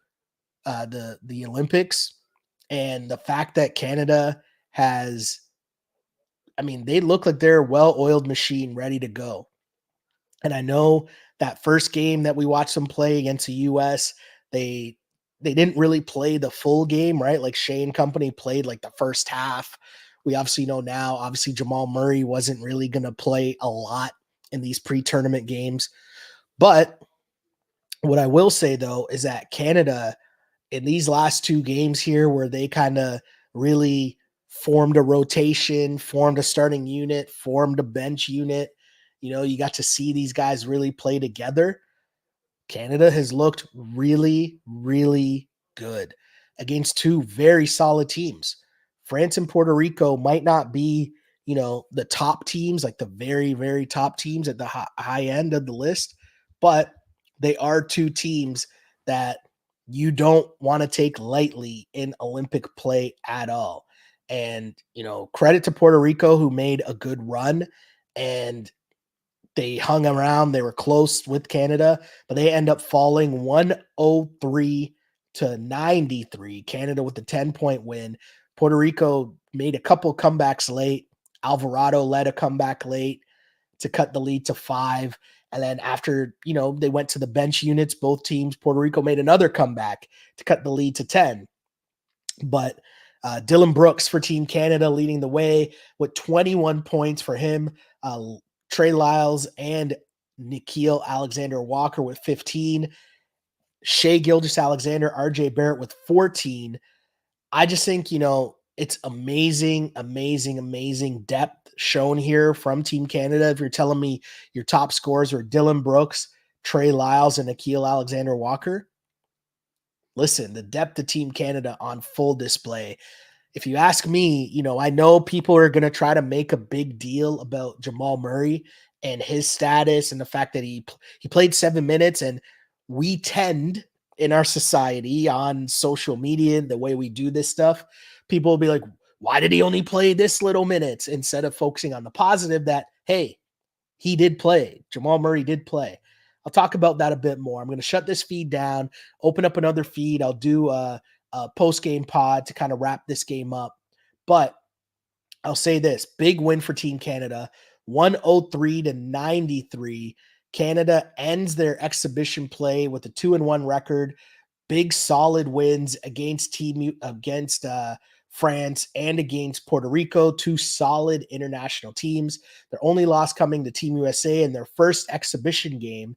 the Olympics, and the fact that Canada has I mean, they look like they're a well-oiled machine ready to go. And I know that first game that we watched them play against the US, they they didn't really play the full game, right? Like Shea and company played like the first half. We obviously know now, obviously Jamal Murray wasn't really going to play a lot in these pre-tournament games. But what I will say though is that Canada in these last two games here where they kind of really formed a rotation, formed a starting unit, formed a bench unit, you got to see these guys really play together. Canada has looked really, really good against two very solid teams. France and Puerto Rico might not be, the top teams, like the very, very top teams at the high end of the list, but they are two teams that you don't want to take lightly in Olympic play at all. And, credit to Puerto Rico who made a good run and they hung around. They were close with Canada, but they end up falling 103 to 93. Canada with the 10-point win. Puerto Rico made a couple comebacks late. Alvarado led a comeback late to cut the lead to 5. And then after, they went to the bench units, both teams, Puerto Rico made another comeback to cut the lead to 10. But Dylan Brooks for Team Canada leading the way with 21 points for him. Trey Lyles and Nikhil Alexander-Walker with 15. Shea Gilgeous-Alexander, RJ Barrett with 14. I just think, it's amazing, amazing, amazing depth shown here from Team Canada. If you're telling me your top scorers are Dylan Brooks, Trey Lyles, and Nikhil Alexander-Walker, listen, the depth of Team Canada on full display. If you ask me, I know people are going to try to make a big deal about Jamal Murray and his status and the fact that he played 7 minutes, and we tend in our society on social media, the way we do this stuff, people will be like, why did he only play this little minutes, instead of focusing on the positive that, hey, he did play. Jamal Murray did play. I'll talk about that a bit more. I'm going to shut this feed down, open up another feed. I'll do a post-game pod to kind of wrap this game up. But I'll say this, big win for Team Canada, 103 to 93. Canada ends their exhibition play with a 2-1 record. Big solid wins against France and against Puerto Rico, two solid international teams. Their only loss coming to Team USA in their first exhibition game.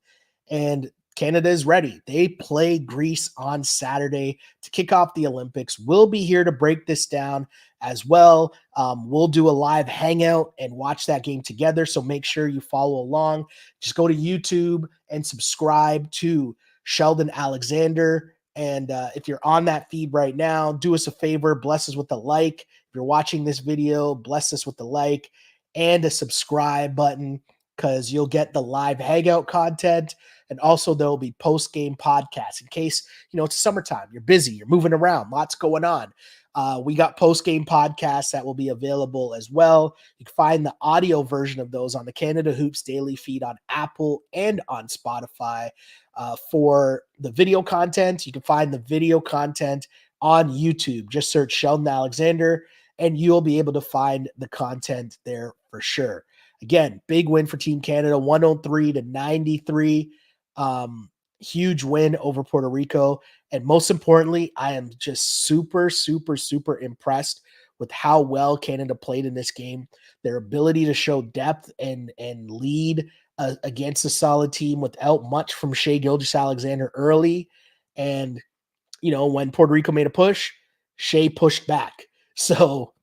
And Canada is ready. They play Greece on Saturday to kick off the Olympics. We'll be here to break this down as well. We'll do a live hangout and watch that game together. So make sure you follow along. Just go to YouTube and subscribe to Sheldon Alexander. And if you're on that feed right now, do us a favor, bless us with a like. If you're watching this video, bless us with a like and a subscribe button, because you'll get the live hangout content. And also there'll be post-game podcasts in case, it's summertime, you're busy, you're moving around, lots going on. We got post-game podcasts that will be available as well. You can find the audio version of those on the Canada Hoops Daily feed on Apple and on Spotify. For the video content, you can find the video content on YouTube. Just search Sheldon Alexander and you'll be able to find the content there for sure. Again, big win for Team Canada, 103 to 93. Huge win over Puerto Rico. And most importantly, I am just super, super, super impressed with how well Canada played in this game. Their ability to show depth and lead against a solid team without much from Shea Gilgeous-Alexander early. And, when Puerto Rico made a push, Shea pushed back. So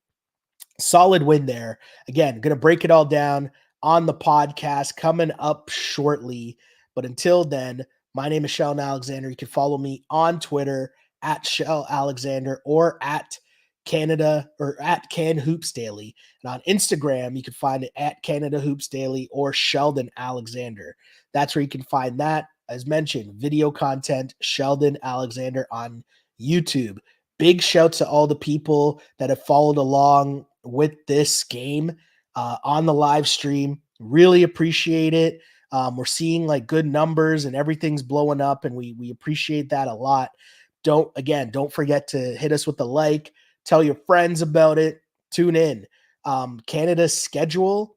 solid win there. Again, going to break it all down on the podcast coming up shortly. But until then, my name is Sheldon Alexander. You can follow me on Twitter at Shell Alexander or at Canada or at Can Hoops Daily. And on Instagram, you can find it at Canada Hoops Daily or Sheldon Alexander. That's where you can find that. As mentioned, video content, Sheldon Alexander on YouTube. Big shouts to all the people that have followed along with this game on the live stream. Really appreciate it. We're seeing like good numbers and everything's blowing up, and we appreciate that a lot. Don't forget to hit us with a like, tell your friends about it, tune in. Canada's schedule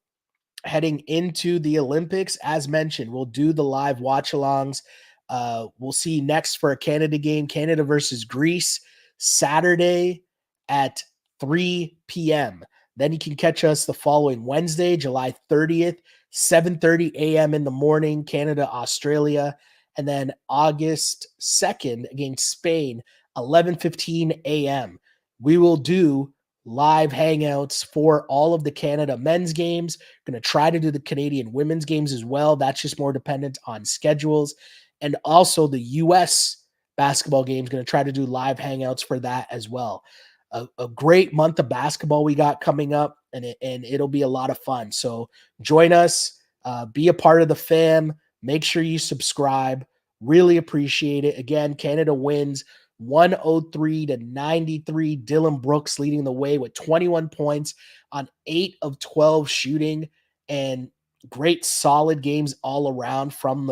heading into the Olympics. As mentioned, we'll do the live watch alongs. We'll see next for a Canada game, Canada versus Greece, Saturday at 3 p.m. Then you can catch us the following Wednesday, July 30th, 7:30 a.m. in the morning, Canada, Australia. And then August 2nd against Spain, 11:15 a.m. We will do live hangouts for all of the Canada men's games. Going to try to do the Canadian women's games as well. That's just more dependent on schedules. And also the US basketball games, going to try to do live hangouts for that as well. A great month of basketball we got coming up, and it'll be a lot of fun. So join us, be a part of the fam. Make sure you subscribe. Really appreciate it. Again, Canada wins 103-93. Dylan Brooks leading the way with 21 points on 8 of 12 shooting, and great solid games all around from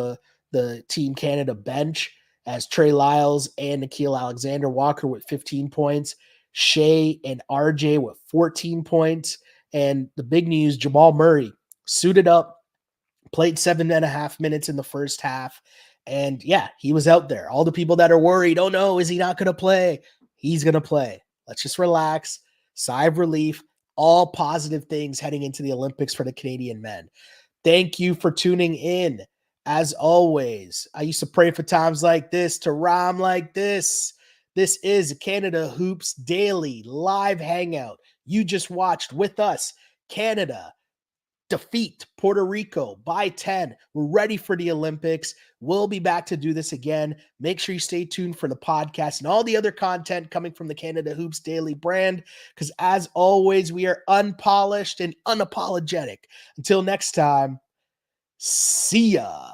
the Team Canada bench, as Trey Lyles and Nikhil Alexander-Walker with 15 points, Shea and RJ with 14 points, and the big news, Jamal Murray suited up, played 7.5 minutes in the first half. And yeah, he was out there. All the people that are worried, oh no, is he not going to play? He's going to play. Let's just relax. Sigh of relief. All positive things heading into the Olympics for the Canadian men. Thank you for tuning in. As always, I used to pray for times like this, to rhyme like this. This is Canada Hoops Daily live hangout. You just watched with us Canada defeat Puerto Rico by 10. We're ready for the Olympics. We'll be back to do this again. Make sure you stay tuned for the podcast and all the other content coming from the Canada Hoops Daily brand, because as always, we are unpolished and unapologetic. Until next time, see ya.